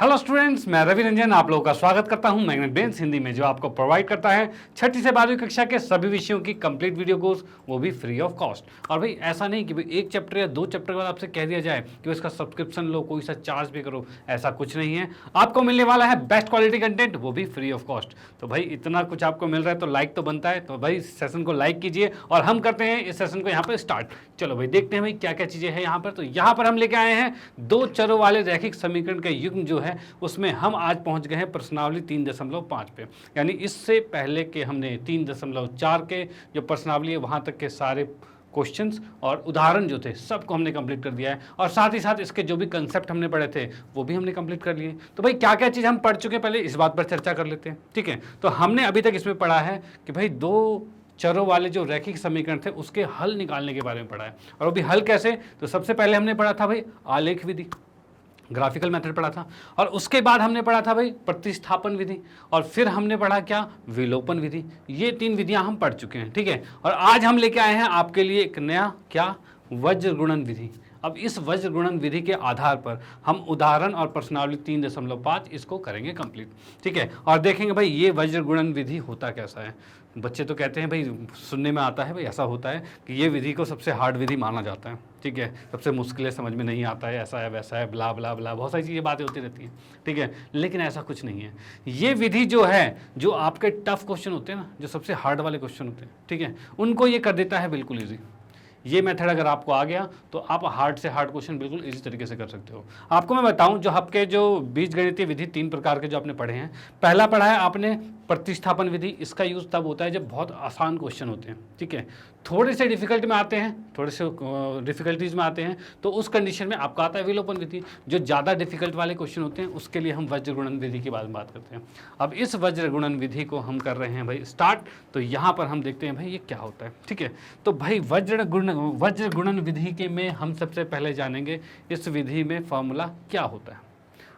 Hello students, मैं रवि रंजन आप लोगों का स्वागत करता हूं मैग्नेट ब्रेन्स हिंदी में, जो आपको प्रोवाइड करता है 6ठी से 12वीं कक्षा के सभी विषयों की कंप्लीट वीडियो कोर्स, वो भी फ्री ऑफ कॉस्ट। और भाई ऐसा नहीं कि भाई एक चैप्टर या दो चैप्टर के बाद आपसे कह दिया जाए कि इसका सब्सक्रिप्शन लो, कोई सा चार्ज भी करो, ऐसा कुछ नहीं है। आपको मिलने वाला है बेस्ट क्वालिटी कंटेंट, वो भी फ्री ऑफ कॉस्ट। तो भाई इतना कुछ आपको मिल रहा है तो लाइक तो बनता है, तो भाई इस सेशन को लाइक कीजिए और हम करते हैं इस सेशन को यहाँ पर स्टार्ट। चलो भाई देखते हैं भाई क्या क्या चीज़ें हैं यहाँ पर। तो यहाँ पर हम लेके आए हैं दो चरों वाले रैखिक समीकरण का युग्म जो है उसमें हम आज पहुंच गए हैं प्रश्नावली 3.5 पे। यानी इससे पहले के हमने 3.4 के जो प्रश्नावली है वहां तक के सारे क्वेश्चंस और उदाहरण जो थे सबको हमने कंप्लीट कर दिया है, और साथ ही साथ इसके जो भी कंसेप्ट हमने पढ़े थे वो भी हमने कंप्लीट कर लिए। तो भाई क्या क्या चीज़ हम पढ़ चुके हैं पहले इस बात पर चर्चा कर लेते हैं, ठीक है। तो हमने अभी तक इसमें पढ़ा है कि भाई दो चरों वाले जो रैखिक समीकरण थे उसके हल निकालने के बारे में पढ़ा है। और वो भी हल कैसे, तो सबसे पहले हमने पढ़ा था भाई आलेख विधि, ग्राफिकल मेथड पढ़ा था, और उसके बाद हमने पढ़ा था भाई प्रतिस्थापन विधि, और फिर हमने पढ़ा क्या, विलोपन विधि। ये तीन विधियां हम पढ़ चुके हैं, ठीक है। और आज हम लेके आए हैं आपके लिए एक नया क्या, वज्र गुणन विधि। अब इस वज्र गुणन विधि के आधार पर हम उदाहरण और प्रश्नावली 3.5 इसको करेंगे कंप्लीट, ठीक है। और देखेंगे भाई ये वज्र गुणन विधि होता कैसा है। बच्चे तो कहते हैं भाई, सुनने में आता है भाई ऐसा होता है कि ये विधि को सबसे हार्ड विधि माना जाता है, ठीक है, सबसे मुश्किल है, समझ में नहीं आता है, ऐसा है वैसा है, ब्ला ब्ला ब्ला, बहुत सारी चीज़ें बातें होती रहती हैं, ठीक है। लेकिन ऐसा कुछ नहीं है। ये विधि जो है, जो आपके टफ क्वेश्चन होते हैं ना, जो सबसे हार्ड वाले क्वेश्चन होते हैं, ठीक है, उनको ये कर देता है बिल्कुल ईजी। ये मेथड अगर आपको आ गया तो आप हार्ड से हार्ड क्वेश्चन बिल्कुल इसी तरीके से कर सकते हो। आपको मैं बताऊं, जो आपके जो बीजगणितीय विधि 3 प्रकार के जो आपने पढ़े हैं, पहला पढ़ा है आपने प्रतिस्थापन विधि। इसका यूज़ तब होता है जब बहुत आसान क्वेश्चन होते हैं, ठीक है, थोड़े से डिफिकल्ट में आते हैं, थोड़े से डिफिकल्टीज में आते हैं, तो उस कंडीशन में आपका आता है विलोपन विधि। जो ज़्यादा डिफिकल्ट वाले क्वेश्चन होते हैं उसके लिए हम वज्र गुणन विधि की बात करते हैं। अब इस वज्र गुणन विधि को हम कर रहे हैं भाई स्टार्ट। तो यहाँ पर हम देखते हैं भाई ये क्या होता है, ठीक है। तो भाई वज्र गुणन विधि के में हम सबसे पहले जानेंगे इस विधि में फॉर्मूला क्या होता है,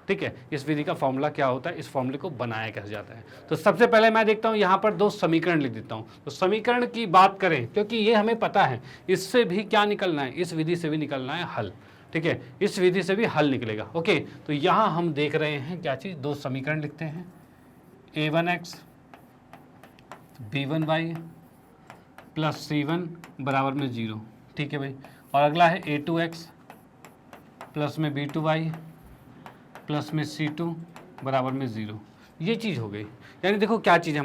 ठीक है। इस विधि का फॉर्मूला क्या होता है, इस फॉर्मूले को बनाया कैसे जाता है। तो सबसे पहले मैं देखता हूं यहाँ पर दो समीकरण लिख देता हूं। तो समीकरण की बात करें, क्योंकि ये हमें पता है इससे भी क्या निकलना है, इस विधि से भी निकलना है हल, ठीक है, इस विधि से भी हल निकलेगा। ओके, तो यहाँ हम देख रहे हैं क्या चीज़, दो समीकरण लिखते हैं, a1x b1y प्लस c1 बराबर में 0, ठीक है भाई। और अगला है a2x प्लस में b2y प्लस में c2 बराबर में 0। ये चीज़ हो गई। यानी देखो क्या चीज़ है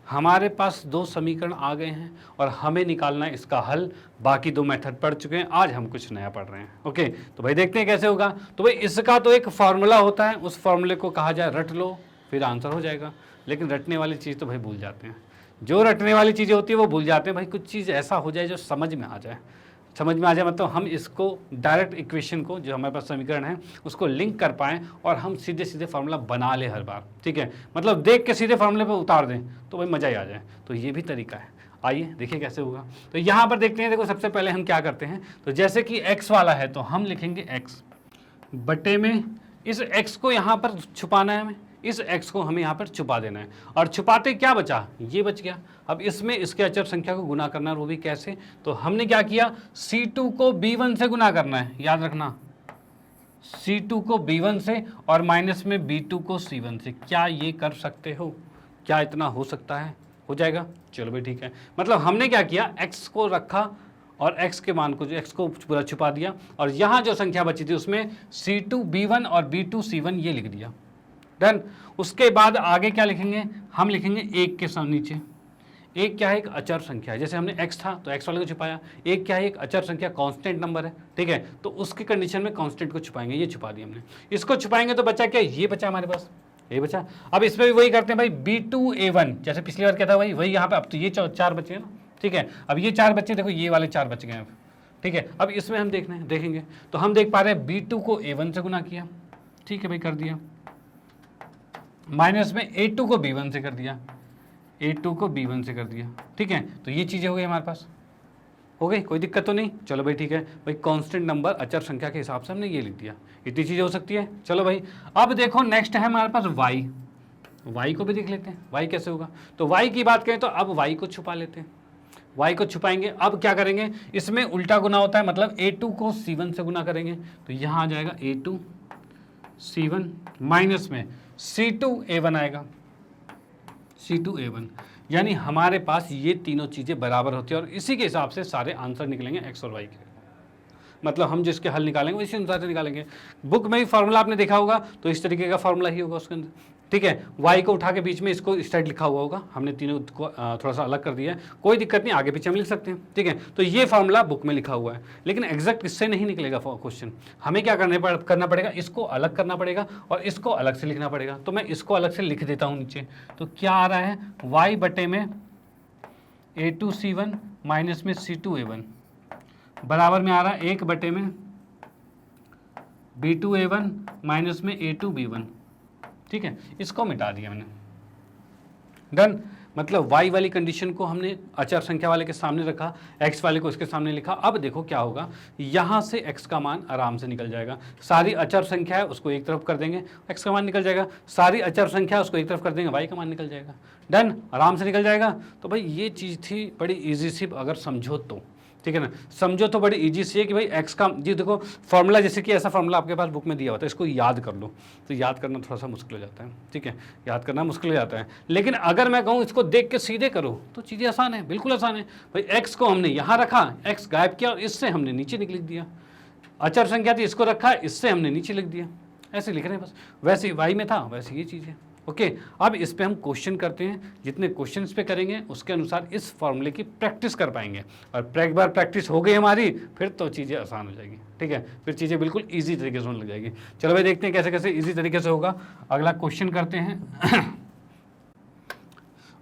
हमारे पास दो समीकरण आ गए हैं और हमें निकालना है इसका हल। बाकी दो मेथड पढ़ चुके हैं, आज हम कुछ नया पढ़ रहे हैं। ओके, तो भाई देखते हैं कैसे होगा। तो भाई इसका तो एक फार्मूला होता है, उस फार्मूले को कहा जाए रट लो, फिर आंसर हो जाएगा। लेकिन रटने वाली चीज़ तो भाई भूल जाते हैं, जो रटने वाली चीज़ें होती है वो भूल जाते हैं। भाई कुछ चीज़ ऐसा हो जाए जो समझ में आ जाए, मतलब हम इसको डायरेक्ट इक्वेशन को, जो हमारे पास समीकरण है, उसको लिंक कर पाएँ और हम सीधे सीधे फार्मूला बना ले हर बार, ठीक है। मतलब देख के सीधे फार्मूले पे उतार दें तो भाई मज़ा ही आ जाए। तो ये भी तरीका है, आइए देखिए कैसे होगा। तो यहाँ पर देखते हैं, देखो सबसे पहले हम क्या करते हैं, तो जैसे कि x वाला है तो हम लिखेंगे x बटे में, इस x को यहाँ पर छुपाना है हमें, इस x को हमें यहाँ पर छुपा देना है। और छुपाते क्या बचा, ये बच गया। अब इसमें इसके अचर संख्या को गुना करना है, वो भी कैसे, तो हमने क्या किया, c2 को b1 से गुना करना है, याद रखना, c2 को b1 से और माइनस में b2 को c1 से। क्या ये कर सकते हो, क्या इतना हो सकता है, हो जाएगा। चलो भाई ठीक है, मतलब हमने क्या किया, x को रखा और x के मान को, जो x को पूरा छुपा दिया, और यहाँ जो संख्या बची थी उसमें c2 b1 और b2 c1 ये लिख दिया, डन। उसके बाद आगे क्या लिखेंगे, हम लिखेंगे एक के साथ नीचे, एक क्या है, एक अचर संख्या है। जैसे हमने x था तो x वाले को छुपाया, एक क्या है, एक अचर संख्या, कांस्टेंट नंबर है, ठीक है। तो उसकी कंडीशन में कांस्टेंट को छुपाएंगे, ये छुपा दिया हमने। इसको छुपाएंगे तो बचा क्या, ये बचा हमारे पास, ये बचा। अब इसमें भी वही करते हैं भाई, b2a1 जैसे पिछली बार क्या था वही यहाँ पे। अब तो ये 4 बचे हैं ना, ठीक है। अब ये 4 बच्चे, देखो ये वाले 4 बच गए हैं, ठीक है। अब इसमें हम देखेंगे तो हम देख पा रहे हैं b2 को a1 से गुना किया, ठीक है भाई, कर दिया, माइनस में a2 को b1 से कर दिया, a2 को b1 से कर दिया, ठीक है। तो ये चीज़ें हो गई हमारे पास, हो गई, कोई दिक्कत तो नहीं। चलो भाई ठीक है भाई, कांस्टेंट नंबर अचर संख्या के हिसाब से हमने ये लिख दिया, इतनी चीज़ें हो सकती है। चलो भाई, अब देखो नेक्स्ट है हमारे पास y को भी देख लेते हैं, y कैसे होगा। तो y की बात करें तो अब y को छुपा लेते हैं, y को छुपाएंगे। अब क्या करेंगे, इसमें उल्टा गुना होता है, मतलब a2 को c1 से गुना करेंगे, तो यहाँ आ जाएगा a2 C1 माइनस में C2A1 आएगा, C2A1, यानी हमारे पास ये तीनों चीज़ें बराबर होती है और इसी के हिसाब से सारे आंसर निकलेंगे x और y के। मतलब हम जिसके हल निकालेंगे इसी अनुसार से निकालेंगे। बुक में ही फार्मूला आपने देखा होगा तो इस तरीके का फार्मूला ही होगा उसके अंदर, ठीक है। y को उठा के बीच में इसको स्ट्रेट लिखा हुआ होगा, हमने तीनों को थोड़ा सा अलग कर दिया है, कोई दिक्कत नहीं, आगे पीछे हम लिख सकते हैं, ठीक है। तो ये फार्मूला बुक में लिखा हुआ है, लेकिन एग्जैक्ट इससे नहीं निकलेगा क्वेश्चन। हमें क्या करना पड़ेगा, इसको अलग करना पड़ेगा और इसको अलग से लिखना पड़ेगा। तो मैं इसको अलग से लिख देता हूँ नीचे। तो क्या आ रहा है, y बटे में A2C1 माइनस में C2A1 बराबर में आ रहा है 1 बटे में B2A1 माइनस में A2B1, ठीक है। इसको मिटा दिया मैंने, डन। मतलब y वाली कंडीशन को हमने अचर संख्या वाले के सामने रखा, x वाले को इसके सामने लिखा। अब देखो क्या होगा, यहाँ से x का मान आराम से निकल जाएगा। सारी अचर संख्या है उसको एक तरफ कर देंगे, x का मान निकल जाएगा। सारी अचर संख्या उसको एक तरफ कर देंगे, y का मान निकल जाएगा। डन, आराम से निकल जाएगा। तो भाई ये चीज़ थी बड़ी ईजी सी, अगर समझो तो, ठीक है ना। समझो तो बड़ी इजी सी है कि भाई x का, जी देखो फॉर्मूला, जैसे कि ऐसा फॉर्मूला आपके पास बुक में दिया होता है, इसको याद कर लो। तो याद करना थोड़ा सा मुश्किल हो जाता है, ठीक है, याद करना मुश्किल हो जाता है। लेकिन अगर मैं कहूँ इसको देख के सीधे करो तो चीज़ें आसान है, बिल्कुल आसान है। भाई x को हमने यहाँ रखा, x गायब किया और इससे हमने नीचे लिख दिया। अचर संख्या थी, इसको रखा, इससे हमने नीचे लिख दिया। ऐसे लिख रहे हैं बस, वैसे y में था वैसे ये चीज़ है। ओके, अब इस पे हम क्वेश्चन करते हैं। जितने क्वेश्चन इस पे करेंगे उसके अनुसार इस फॉर्मूले की प्रैक्टिस कर पाएंगे। और एक बार प्रैक्टिस हो गई हमारी, फिर तो चीज़ें आसान हो जाएगी, ठीक है। फिर चीज़ें बिल्कुल इजी तरीके से होने लग जाएगी। चलो भाई देखते हैं कैसे कैसे इजी तरीके से होगा। अगला क्वेश्चन करते हैं।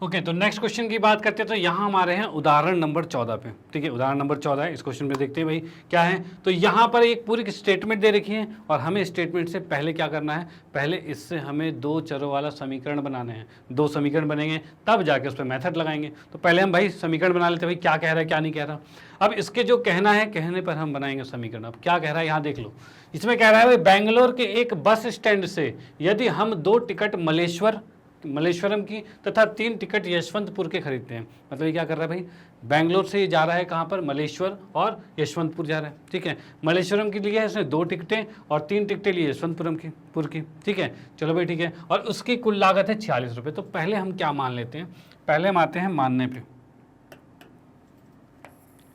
ओके, तो नेक्स्ट क्वेश्चन की बात करते हैं। तो यहाँ हमारे हैं उदाहरण नंबर 14 पे, ठीक है। उदाहरण नंबर 14 है, इस क्वेश्चन में देखते हैं भाई क्या है। तो यहाँ पर एक पूरी स्टेटमेंट दे रखी है और हमें स्टेटमेंट से पहले क्या करना है, पहले इससे हमें दो चरों वाला समीकरण बनाने हैं। दो समीकरण बनेंगे तब जाके उस पर मेथड लगाएंगे। तो पहले हम भाई समीकरण बना लेते हैं, भाई क्या कह रहा है क्या नहीं कह रहा। अब इसके जो कहना है, कहने पर हम बनाएंगे समीकरण। अब क्या कह रहा है यहाँ देख लो, इसमें कह रहा है भाई बेंगलोर के एक बस स्टैंड से यदि हम 2 टिकट मलेश्वरम की तथा 3 टिकट यशवंतपुर के खरीदते हैं। मतलब ये क्या कर रहा है भाई, बेंगलोर से ये जा रहा है कहाँ पर, मलेश्वर और यशवंतपुर जा रहा है, ठीक है। मलेश्वरम के लिए इसने 2 टिकटें और 3 टिकटें लिए यशवंतपुरम की, ठीक है। चलो भाई ठीक है, और उसकी कुल लागत है 46 रुपये। तो पहले हम क्या मान लेते हैं, पहले हम आते हैं मानने पे।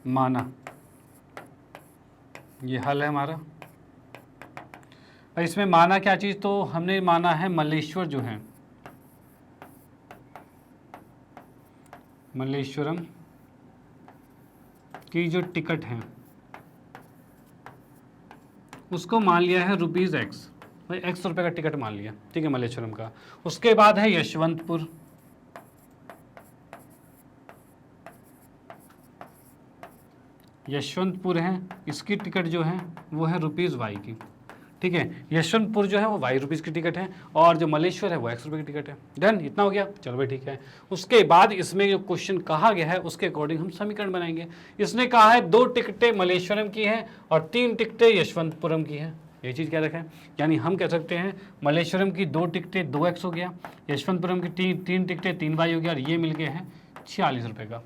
माना, ये हल है हमारा। इसमें माना क्या चीज़, तो हमने माना है मलेश्वर जो है, मलेश्वरम की जो टिकट है उसको मान लिया है ₹X, भाई X रुपये का टिकट मान लिया, ठीक है, मलेश्वरम का। उसके बाद है यशवंतपुर, यशवंतपुर है, इसकी टिकट जो है वो है ₹Y की, ठीक है। यशवंतपुर जो है वो ₹Y की टिकट है और जो मलेश्वर है वो X रुपये की टिकट है। डन, इतना हो गया। चलो भाई ठीक है। उसके बाद इसमें जो क्वेश्चन कहा गया है उसके अकॉर्डिंग हम समीकरण बनाएंगे। इसने कहा है 2 टिकटें मलेश्वरम की हैं और 3 टिकटें यशवंतपुरम की हैं। ये चीज़ क्या रखा है, यानी हम कह सकते हैं मलेश्वरम की 2 टिकटें 2X हो गया, यशवंतपुरम की 3 टिकटें 3Y हो गया और ये मिल गए हैं 46 रुपये का।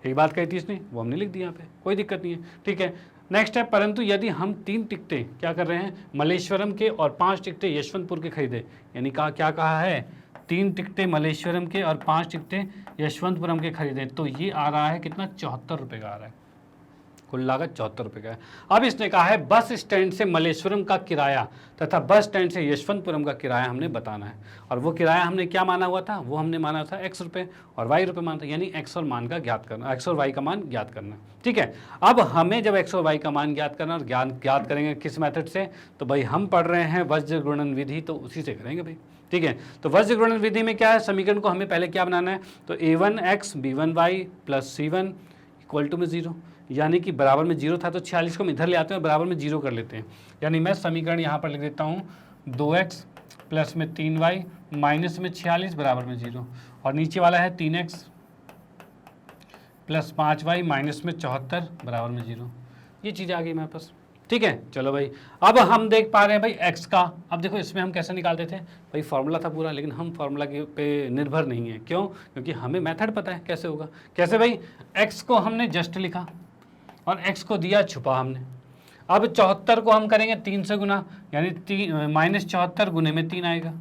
एक बात कही थी इसने, वो हमने लिख दी यहाँ पे, कोई दिक्कत नहीं है, ठीक है। नेक्स्ट है, परंतु यदि हम 3 टिकटें क्या कर रहे हैं, मलेश्वरम के और 5 टिकटें यशवंतपुर के खरीदे, यानी क्या कहा है, 3 टिकटें मलेश्वरम के और 5 टिकटें यशवंतपुरम के खरीदे, तो ये आ रहा है कितना, 74 रुपये का आ रहा है। कुल लागत 74 रुपये का है। अब इसने कहा है बस स्टैंड से मलेश्वरम का किराया तथा बस स्टैंड से यशवंतपुरम का किराया हमने बताना है। और वो किराया हमने क्या माना हुआ था, वो हमने माना था X रुपये और Y रुपये माना था, यानी X और मान का ज्ञात करना, X और Y का मान ज्ञात करना, ठीक है। अब हमें जब X और Y का मान ज्ञात करना और ज्ञात करेंगे किस मेथड से, तो भाई हम पढ़ रहे हैं वज्र गुणन विधि, तो उसी से करेंगे भाई, ठीक है। तो वज्र गुणन विधि में क्या है, समीकरण को हमें पहले क्या बनाना है, तो A1X B1Y plus C1 equal to में 0, यानी कि बराबर में 0 था तो 46 को हम इधर ले आते हैं और बराबर में 0 कर लेते हैं। यानी मैं समीकरण यहाँ पर लिख देता हूँ 2X प्लस में 3Y माइनस में 46 बराबर में 0, और नीचे वाला है 3X प्लस 5Y माइनस में 74 बराबर में 0। ये चीज़ आ गई मेरे पास, ठीक है। चलो भाई, अब हम देख पा रहे हैं भाई X का। अब देखो इसमें हम कैसे निकालते थे भाई, फार्मूला था पूरा, लेकिन हम फार्मूला के पे निर्भर नहीं है। क्यों, क्योंकि हमें मेथड पता है कैसे होगा। कैसे भाई, X को हमने जस्ट लिखा और X को दिया छुपा हमने। अब 74 को हम करेंगे 3 से गुना, यानी -74 गुने में 3 आएगा।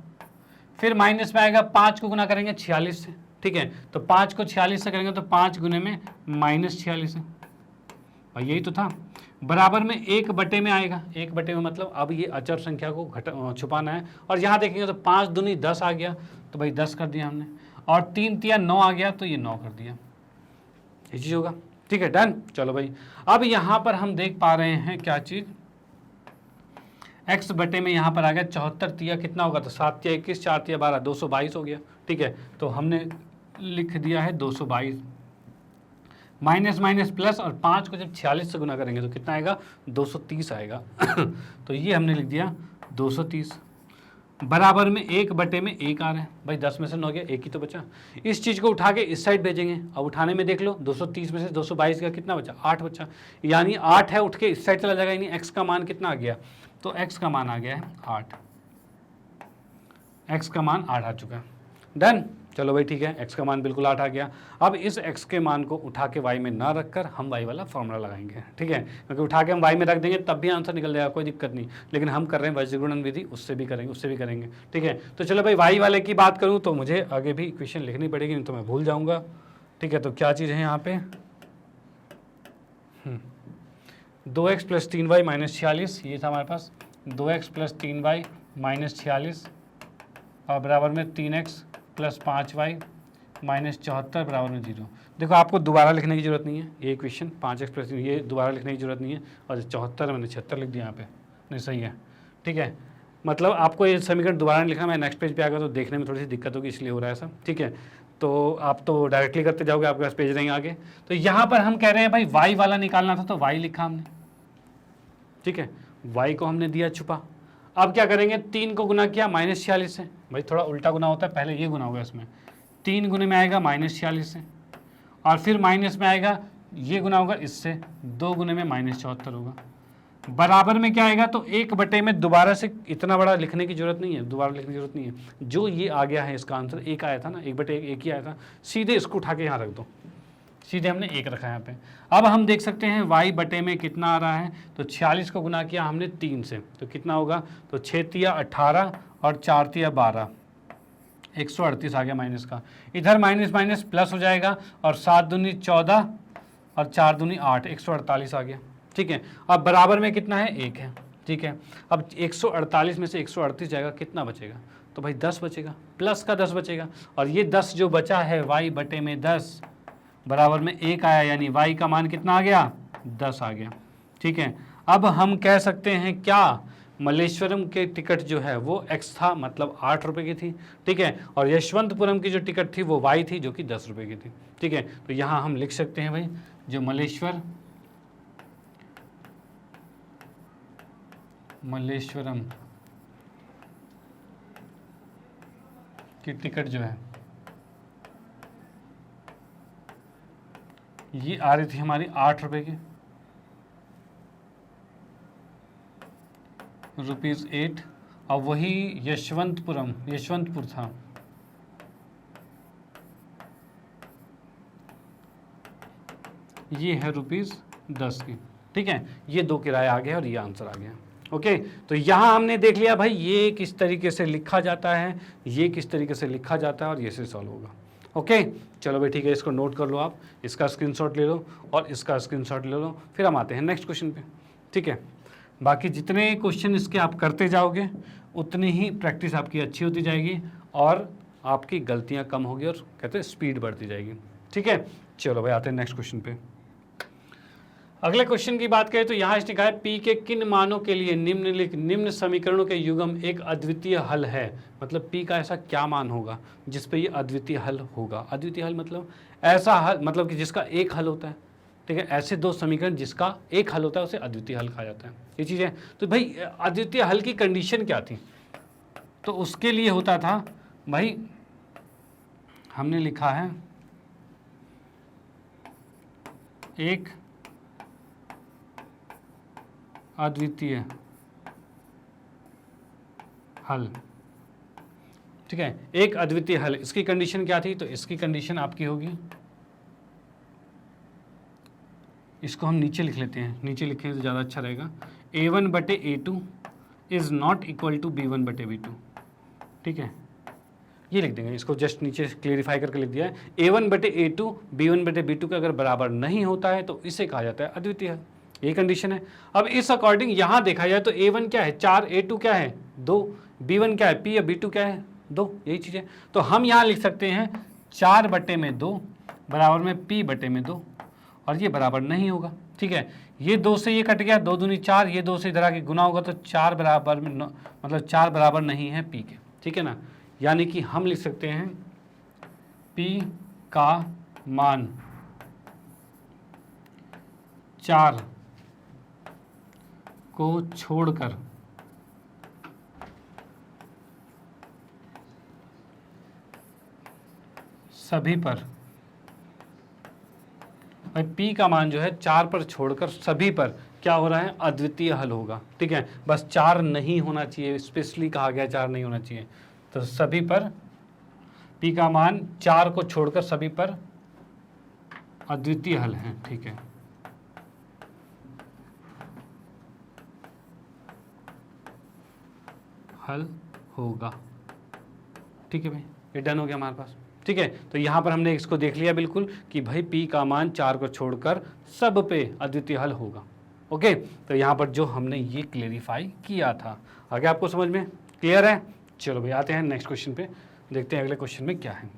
फिर माइनस में आएगा 5 को गुना करेंगे 46 से, ठीक है, तो 5 को 46 से करेंगे तो 5 गुने में -46 है, और यही तो था। बराबर में 1 बटे में आएगा, 1 बटे में मतलब अब ये अचर संख्या को छुपाना है, और यहाँ देखेंगे तो 5 दूनी 10 आ गया, तो भाई 10 कर दिया हमने, और 3 तिया 9 आ गया, तो ये 9 कर दिया, ये चीज़ होगा, ठीक है, डन। चलो भाई, अब यहाँ पर हम देख पा रहे हैं क्या चीज़, x बटे में यहाँ पर आ गया 74 तिया कितना होगा, तो 7 तिया 21, 4 तिया 12, 222 हो गया, ठीक है, तो हमने लिख दिया है 222, माइनस माइनस प्लस, और 5 को जब 46 से गुना करेंगे तो कितना आएगा, 230 आएगा तो ये हमने लिख दिया 230, बराबर में 1 बटे में 1 आ रहा है, भाई 10 में से 9 गया, 1 ही तो बचा। इस चीज़ को उठा के इस साइड भेजेंगे, अब उठाने में देख लो 230 में से 222 का कितना बचा, 8 बचा, यानी 8 है, उठ के इस साइड चला जाएगा, यानी x का मान कितना आ गया, तो x का मान आ गया है 8, x का मान 8 आ चुका है, डन। चलो भाई ठीक है, x का मान बिल्कुल 8 आ गया। अब इस x के मान को उठा के y में ना रखकर हम y वाला फॉर्मूला लगाएंगे, ठीक है, क्योंकि उठा के हम y में रख देंगे तब भी आंसर निकल जाएगा, कोई दिक्कत नहीं, लेकिन हम कर रहे हैं वज्रगुणन विधि, उससे भी करेंगे, ठीक है। तो चलो भाई y वाले की बात करूँ तो मुझे आगे भी इक्वेशन लिखनी पड़ेगी, नहीं तो मैं भूल जाऊँगा, ठीक है। तो क्या चीज़ है यहाँ पे, 2x + 3y - 46, ये था हमारे पास, 2x + 3y - 46, और बराबर में 3x + 5y - 74 बराबर में 0। देखो आपको दोबारा लिखने की जरूरत नहीं है, ये इक्वेशन 5x + 3 ये दोबारा लिखने की जरूरत नहीं है, और 74 मैंने 76 लिख दिया यहाँ पे, नहीं सही है, ठीक है। मतलब आपको ये समीकरण दोबारा नहीं लिखना, मैं नेक्स्ट पेज पे आ गया तो देखने में थोड़ी सी दिक्कत होगी, इसलिए हो रहा है सब, ठीक है। तो आप तो डायरेक्टली करते जाओगे, आपके पास पेज रहेंगे आगे। तो यहाँ पर हम कह रहे हैं भाई y वाला निकालना था, तो y लिखा हमने, ठीक है, y को हमने दिया छुपा। अब क्या करेंगे, 3 को गुना किया -46 से, भाई थोड़ा उल्टा गुना होता है, पहले ये गुना होगा इसमें, 3 गुने में आएगा -46 से, और फिर माइनस में आएगा ये गुना होगा इससे, 2 गुने में -74 होगा, बराबर में क्या आएगा, तो 1 बटे में दोबारा से इतना बड़ा लिखने की जरूरत नहीं है, दोबारा लिखने की जरूरत नहीं है, जो ये आ गया है इसका आंसर 1 आया था ना, 1 बटे 1 ही आया था, सीधे इसको उठा के यहाँ रख दो, सीधे हमने 1 रखा है यहाँ पे। अब हम देख सकते हैं y बटे में कितना आ रहा है, तो 46 को गुना किया हमने 3 से, तो कितना होगा, तो 6 तिया 18 और 4 तिया 12, 138 आ गया माइनस का, इधर माइनस माइनस प्लस हो जाएगा, और 7 दूनी 14 और 4 दूनी 8, 148 आ गया, ठीक है। अब बराबर में कितना है, 1 है, ठीक है। अब 148 में से 138 जाएगा, कितना बचेगा, तो भाई 10 बचेगा, प्लस का 10 बचेगा, और ये 10 जो बचा है y बटे में 10 बराबर में 1 आया, यानी y का मान कितना आ गया, 10 आ गया, ठीक है। अब हम कह सकते हैं क्या, मल्लेश्वरम के टिकट जो है वो x था, मतलब 8 रुपये की थी, ठीक है, और यशवंतपुरम की जो टिकट थी वो y थी, जो कि 10 रुपये की थी, ठीक है। तो यहाँ हम लिख सकते हैं भाई, जो मल्लेश्वरम की टिकट जो है ये आ रही थी हमारी 8 रुपये की, ₹8, और वही यशवंतपुर था, ये है ₹10 की, ठीक है। ये 2 किराया आ गया और ये आंसर आ गया, ओके। तो यहाँ हमने देख लिया भाई ये किस तरीके से लिखा जाता है, ये किस तरीके से लिखा जाता है, और ये से सॉल्व होगा, ओके। चलो भाई ठीक है, इसको नोट कर लो आप, इसका स्क्रीनशॉट ले लो और इसका स्क्रीनशॉट ले लो, फिर हम आते हैं नेक्स्ट क्वेश्चन पे, ठीक है। बाकी जितने क्वेश्चन इसके आप करते जाओगे उतनी ही प्रैक्टिस आपकी अच्छी होती जाएगी, और आपकी गलतियां कम होगी, और कहते हैं स्पीड बढ़ती जाएगी, ठीक है। चलो भाई आते हैं नेक्स्ट क्वेश्चन पे। अगले क्वेश्चन की बात करें तो यहाँ इसने कहा है P के किन मानों के लिए निम्न समीकरणों के युग्म एक अद्वितीय हल है, मतलब P का ऐसा क्या मान होगा जिस पे ये अद्वितीय हल होगा। अद्वितीय हल मतलब ऐसा हल, मतलब कि जिसका एक हल होता है, ठीक है। ऐसे 2 समीकरण जिसका एक हल होता है उसे अद्वितीय हल कहा जाता है, ये चीज़ है। तो भाई अद्वितीय हल की कंडीशन क्या थी, तो उसके लिए होता था भाई, हमने लिखा है एक अद्वितीय हल, ठीक है, एक अद्वितीय हल। इसकी कंडीशन क्या थी, तो इसकी कंडीशन आपकी होगी इसको हम नीचे लिख लेते हैं, नीचे लिखें तो ज़्यादा अच्छा रहेगा। A1/A2 is not equal to B1/B2, ठीक है, ये लिख देंगे, इसको जस्ट नीचे क्लेरिफाई करके लिख दिया है। A1/A2 B1/B2 के अगर बराबर नहीं होता है तो इसे कहा जाता है अद्वितीय हल, ये कंडीशन है। अब इस अकॉर्डिंग यहाँ देखा जाए तो A1 क्या है 4, A2 क्या है 2, B1 क्या है P या B2 क्या है 2, यही चीज़ है। तो हम यहाँ लिख सकते हैं 4/2 बराबर में P/2, और ये बराबर नहीं होगा, ठीक है। ये 2 से ये कट गया, 2 दूनी 4, ये 2 से इधर आके गुना होगा तो 4 बराबर में मतलब 4 बराबर नहीं है P के, ठीक है ना। यानी कि हम लिख सकते हैं P का मान 4 को छोड़कर सभी पर, भाई P का मान जो है 4 पर छोड़कर सभी पर क्या हो रहा है अद्वितीय हल होगा, ठीक है। बस 4 नहीं होना चाहिए, स्पेशली कहा गया 4 नहीं होना चाहिए। तो सभी पर P का मान 4 को छोड़कर सभी पर अद्वितीय हल है, ठीक है। हल होगा, ठीक है भाई, ये डन हो गया हमारे पास, ठीक है। तो यहाँ पर हमने इसको देख लिया बिल्कुल कि भाई P का मान 4 को छोड़कर सब पे अद्वितीय हल होगा, ओके। तो यहाँ पर जो हमने ये क्लेरिफाई किया था, आगे आपको समझ में क्लियर है। चलो भाई आते हैं नेक्स्ट क्वेश्चन पे, देखते हैं अगले क्वेश्चन में क्या है।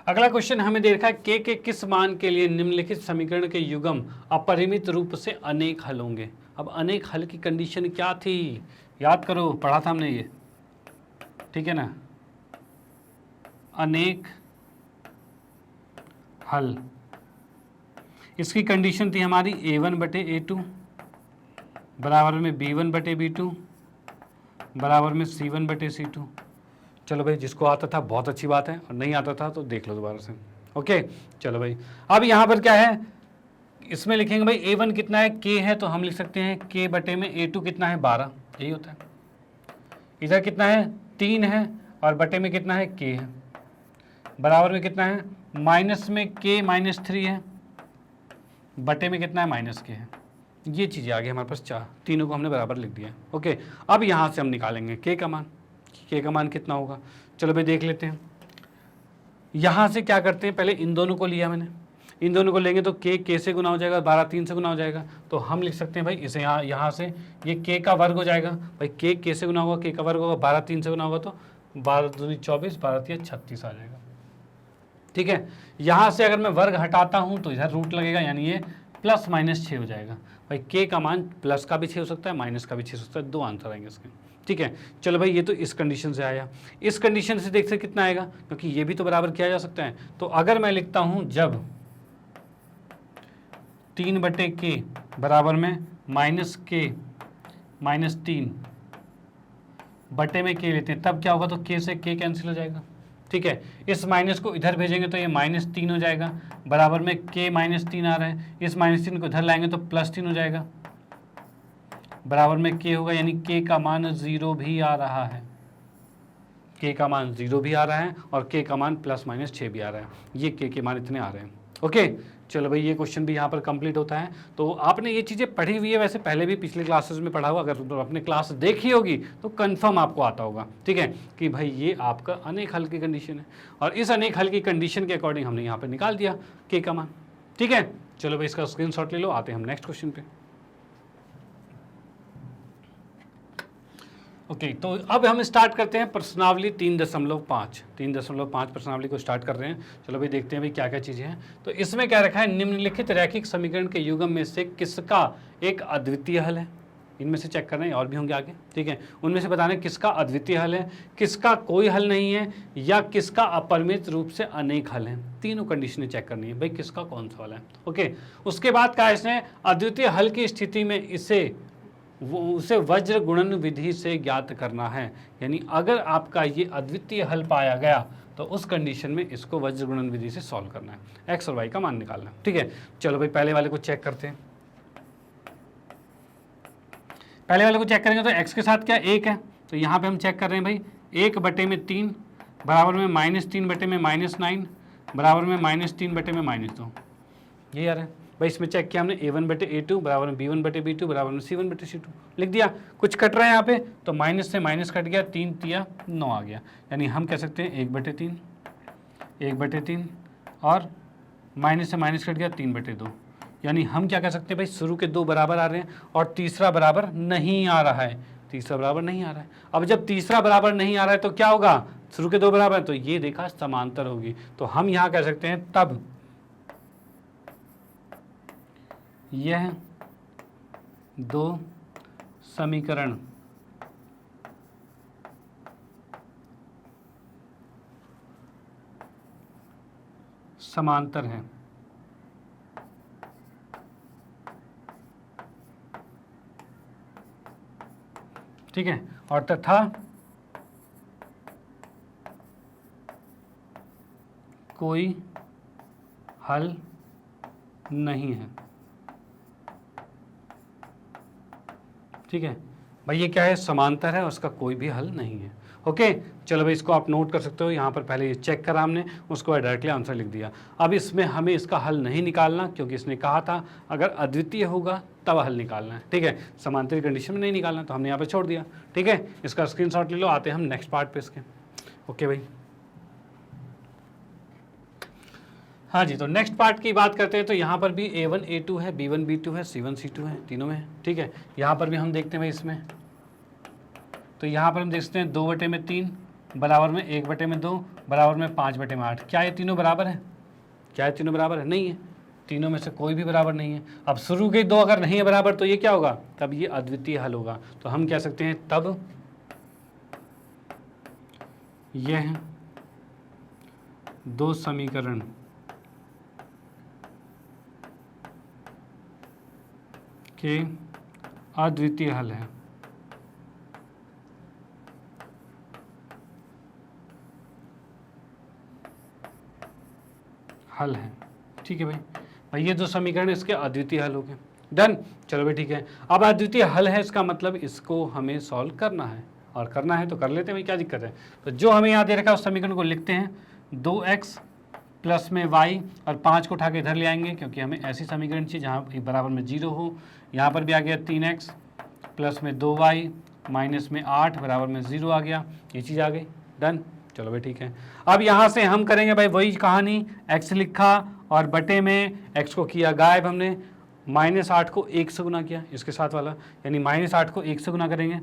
अगला क्वेश्चन हमें दे रखा है k के किस मान के लिए निम्नलिखित समीकरण के युग्म अपरिमित रूप से अनेक हल होंगे। अब अनेक हल की कंडीशन क्या थी, याद करो, पढ़ा था हमने ये, ठीक है ना। अनेक हल, इसकी कंडीशन थी हमारी A1/A2 बराबर में B1/B2 बराबर में C1/C2। चलो भाई, जिसको आता था बहुत अच्छी बात है, और नहीं आता था तो देख लो दोबारा से, ओके। चलो भाई, अब यहाँ पर क्या है, इसमें लिखेंगे भाई A1 कितना है K है, तो हम लिख सकते हैं K/A2 कितना है 12, यही होता है। इधर कितना है 3 है, और बटे में कितना है K है, बराबर में कितना है माइनस में K-3 है, बटे में कितना है -K है। ये चीज़ें आ गई हमारे पास 4, तीनों को हमने बराबर लिख दिया, ओके। अब यहाँ से हम निकालेंगे K का मान, K का मान कितना होगा। चलो भाई देख लेते हैं, यहाँ से क्या करते हैं, पहले इन दोनों को लिया मैंने, इन दोनों को लेंगे तो K से गुना हो जाएगा, 12 3 से गुना हो जाएगा, तो हम लिख सकते हैं भाई इसे यहाँ से ये K का वर्ग हो जाएगा, भाई K से गुना होगा, K का वर्ग होगा, 12 3 से गुना होगा तो 12 दूनी 24, 12 3 36 आ जाएगा, ठीक है। यहाँ से अगर मैं वर्ग हटाता हूँ तो इधर रूट लगेगा, यानी ये +-6 हो जाएगा। भाई K का मान प्लस का भी 6 हो सकता है, माइनस का भी 6 हो सकता है, 2 आंसर आएंगे इसके, ठीक है। चलो भाई, ये तो इस कंडीशन से आया, इस कंडीशन से देखते कितना आएगा, क्योंकि ये भी तो बराबर किया जा सकता है। तो अगर मैं लिखता हूँ जब 3/K बराबर में -K -3 बटे में K लेते हैं, तब क्या होगा, तो K से K कैंसिल हो जाएगा, ठीक है। इस माइनस को इधर भेजेंगे तो ये -3 हो जाएगा, बराबर में K -3 आ रहा है, इस -3 को इधर लाएंगे तो +3 हो जाएगा, बराबर में K होगा, यानी K का मान 0 भी आ रहा है, K का मान 0 भी आ रहा है, और K का मान +-6 भी आ रहा है, ये K के मान इतने आ रहे हैं, ओके। चलो भाई, ये क्वेश्चन भी यहाँ पर कंप्लीट होता है। तो आपने ये चीज़ें पढ़ी हुई है, वैसे पहले भी पिछले क्लासेस में पढ़ा हुआ, अगर तो आपने क्लास देखी होगी तो कंफर्म आपको आता होगा, ठीक है, कि भाई ये आपका अनेक हल की कंडीशन है, और इस अनेक हल की कंडीशन के अकॉर्डिंग हमने यहाँ पर निकाल दिया K का मान, ठीक है। चलो भाई, इसका स्क्रीनशॉट ले लो, आते हैं हम नेक्स्ट क्वेश्चन पे। ओके, तो अब हम स्टार्ट करते हैं प्रश्नावली 3.5 प्रश्नावली को स्टार्ट कर रहे हैं। चलो भाई देखते हैं भाई क्या क्या चीज़ें हैं। तो इसमें क्या रखा है, निम्नलिखित रैखिक समीकरण के युग्म में से किसका एक अद्वितीय हल है। इनमें से चेक करना है, और भी होंगे आगे, ठीक है। उनमें से बताना है किसका अद्वितीय हल है, किसका कोई हल नहीं है, या किसका अपरिमित रूप से अनेक हल है। तीनों कंडीशनें चेक करनी है भाई, किसका कौन सा हल है, ओके। उसके बाद कहा इसने अद्वितीय हल की स्थिति में उसे वज्र गुणन विधि से ज्ञात करना है, यानी अगर आपका ये अद्वितीय हल पाया गया तो उस कंडीशन में इसको वज्र गुणन विधि से सॉल्व करना है, एक्स और वाई का मान निकालना है, ठीक है। चलो भाई, पहले वाले को चेक करते हैं। पहले वाले को चेक करेंगे तो एक्स के साथ क्या 1 है, तो यहाँ पे हम चेक कर रहे हैं भाई 1/3 बराबर में -3/-9 बराबर में -3/-2, यही आ रहा है भाई। इसमें चेक किया हमने a1/a2 बराबर में b1/b2 बराबर में c1/c2। लिख दिया, कुछ कट रहा है यहाँ पे तो माइनस से माइनस कट गया, 3 तिया 9 आ गया। यानी हम कह सकते हैं 1/3 और माइनस से माइनस कट गया 3/2। यानी हम क्या कह सकते हैं भाई, शुरू के दो बराबर आ रहे हैं और तीसरा बराबर नहीं आ रहा है। तीसरा बराबर नहीं आ रहा है। अब जब तीसरा बराबर नहीं आ रहा है तो क्या होगा, शुरू के दो बराबर है तो ये रेखा समांतर होगी। तो हम यहाँ कह सकते हैं तब यह दो समीकरण समांतर हैं। ठीक है, और तथा कोई हल नहीं है। ठीक है भाई, ये क्या है, समांतर है, उसका कोई भी हल नहीं है। ओके, चलो भाई इसको आप नोट कर सकते हो। यहाँ पर पहले ये चेक करा हमने, उसको डायरेक्टली आंसर लिख दिया। अब इसमें हमें इसका हल नहीं निकालना, क्योंकि इसने कहा था अगर अद्वितीय होगा तब हल निकालना है। ठीक है, समांतर की कंडीशन में नहीं निकालना, तो हमने यहाँ पे छोड़ दिया। ठीक है, इसका स्क्रीनशॉट ले लो। आते हैं हम नेक्स्ट पार्ट पे इसके। ओके भाई, हाँ जी, तो नेक्स्ट पार्ट की बात करते हैं। तो यहाँ पर भी a1 a2 है, b1 b2 है, c1 c2 है, तीनों में है। ठीक है, यहाँ पर भी हम देखते हैं भाई इसमें, तो यहाँ पर हम देखते हैं 2/3 बराबर में 1/2 बराबर में 5/8। क्या ये तीनों बराबर है? क्या ये तीनों बराबर है? नहीं है, तीनों में से कोई भी बराबर नहीं है। अब शुरू के दो अगर नहीं है बराबर तो ये क्या होगा, तब ये अद्वितीय हल होगा। तो हम कह सकते हैं तब यह दो समीकरण के अद्वितीय हल है। हल है। ठीक है भाई, ये दो समीकरण इसके अद्वितीय हल हो गए। डन। चलो भाई ठीक है, अब अद्वितीय हल है, इसका मतलब इसको हमें सॉल्व करना है, और करना है तो कर लेते हैं भाई, क्या दिक्कत है। तो जो हमें यहाँ दे रखा है उस समीकरण को लिखते हैं, 2x प्लस में y, और 5 को उठा के इधर ले आएंगे, क्योंकि हमें ऐसी समीकरण चाहिए जहाँ बराबर में 0 हो। यहाँ पर भी आ गया 3x प्लस में 2y माइनस में 8 बराबर में 0 आ गया, ये चीज़ आ गई। डन। चलो भाई ठीक है, अब यहाँ से हम करेंगे भाई वही कहानी, x लिखा और बटे में x को किया गायब हमने, -8 को 1 से गुना किया इसके साथ वाला, यानी -8 को 1 से गुना करेंगे,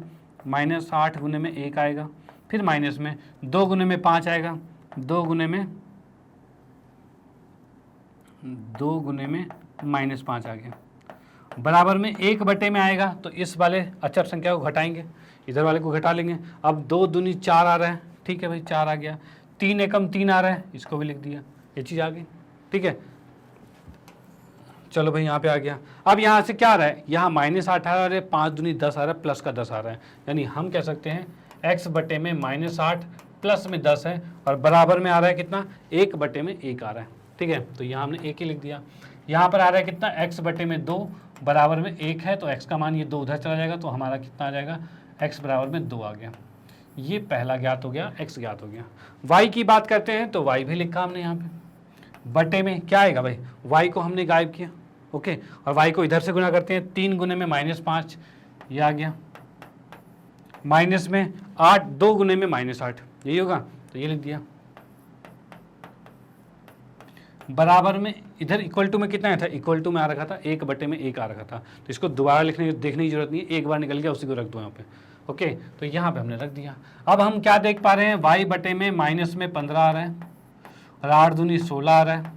-8 गुने में 1 आएगा, फिर माइनस में 2 गुने में 5 आएगा, 2 गुने में -5 आ गया, बराबर में 1 बटे में आएगा। तो इस वाले अचर संख्या को घटाएंगे, इधर वाले को घटा लेंगे। अब 2 दूनी 4 आ रहा है। ठीक है भाई, 4 आ गया। 3 एकम 3 आ रहा है, इसको भी लिख दिया, ये चीज़ आ गई। ठीक है, चलो भाई यहाँ पे आ गया। अब यहाँ से क्या आ रहा है, यहाँ -8 आ रहा है, 5 दूनी 10 आ रहा है, प्लस का 10 आ रहा है, यानी हम कह सकते हैं x बटे में -8 प्लस में 10 है, और बराबर में आ रहा है कितना, 1 बटे में 1 आ रहा है। ठीक है, तो यहाँ हमने 1 ही लिख दिया। यहाँ पर आ रहा है कितना, x बटे में 2 बराबर में 1 है, तो x का मान ये 2 उधर चला जाएगा, तो हमारा कितना आ जाएगा, x बराबर में 2 आ गया। ये पहला ज्ञात हो गया, x ज्ञात हो गया। y की बात करते हैं तो y भी लिखा हमने यहाँ पे, बटे में क्या आएगा भाई, y को हमने गायब किया। ओके, और y को इधर से गुना करते हैं, 3 गुने में -5 ये आ गया, माइनस में 8, 2 गुने में -8 यही होगा, तो ये लिख दिया। बराबर में इधर इक्वल टू में कितना था, इक्वल टू में आ रखा था 1 बटे में 1 आ रखा था, तो इसको दोबारा लिखने देखने की जरूरत नहीं है, एक बार निकल गया उसी को रख दो यहाँ पे। ओके, तो यहाँ पे हमने रख दिया। अब हम क्या देख पा रहे हैं, y बटे में माइनस में 15 आ रहा है, और 8 दूनी 16 आ रहा है,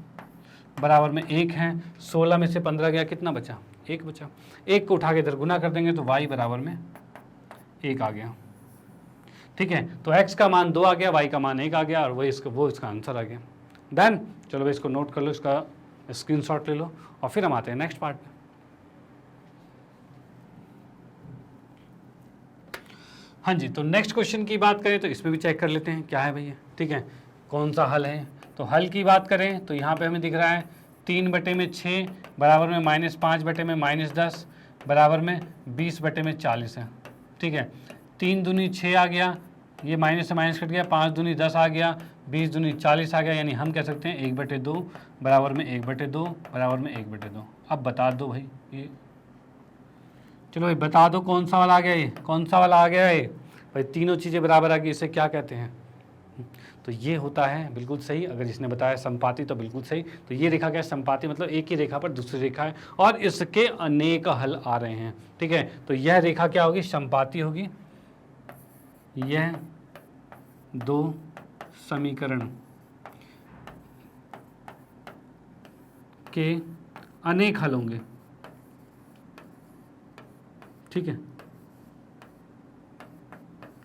बराबर में 1 है। 16 में से 15 गया, कितना बचा, 1 बचा। 1 को उठा के इधर गुना कर देंगे तो y बराबर में 1 आ गया। ठीक है, तो x का मान 2 आ गया, y का मान 1 आ गया, और वो इसका आंसर आ गया। डन। चलो भाई इसको नोट कर लो, इसका स्क्रीनशॉट ले लो, और फिर हम आते हैं नेक्स्ट पार्ट में। हाँ जी, तो नेक्स्ट क्वेश्चन की बात करें तो इसमें भी चेक कर लेते हैं क्या है भैया। ठीक है, कौन सा हल है। तो हल की बात करें तो यहाँ पे हमें दिख रहा है 3 बटे में 6 बराबर में -5 बटे में -10 बराबर में 20 बटे में 40 है। ठीक है, 3 दूनी 6 आ गया, ये माइनस से माइनस कट गया, 5 दूनी 10 आ गया, 20 दूनी 40 आ गया, यानी हम कह सकते हैं 1/2 बराबर में 1/2 बराबर में 1/2। अब बता दो भाई ये, चलो भाई बता दो कौन सा वाला आ गया, ये कौन सा वाला आ गया है भाई, तीनों चीज़ें बराबर आ गई, इसे क्या कहते हैं? तो ये होता है बिल्कुल सही। अगर जिसने बताया संपाती तो बिल्कुल सही। तो ये रेखा क्या है? संपाती मतलब एक ही रेखा पर दूसरी रेखा है और इसके अनेक हल आ रहे हैं, ठीक है। तो यह रेखा क्या होगी? संपाती होगी। यह दो समीकरण के अनेक हल होंगे, ठीक है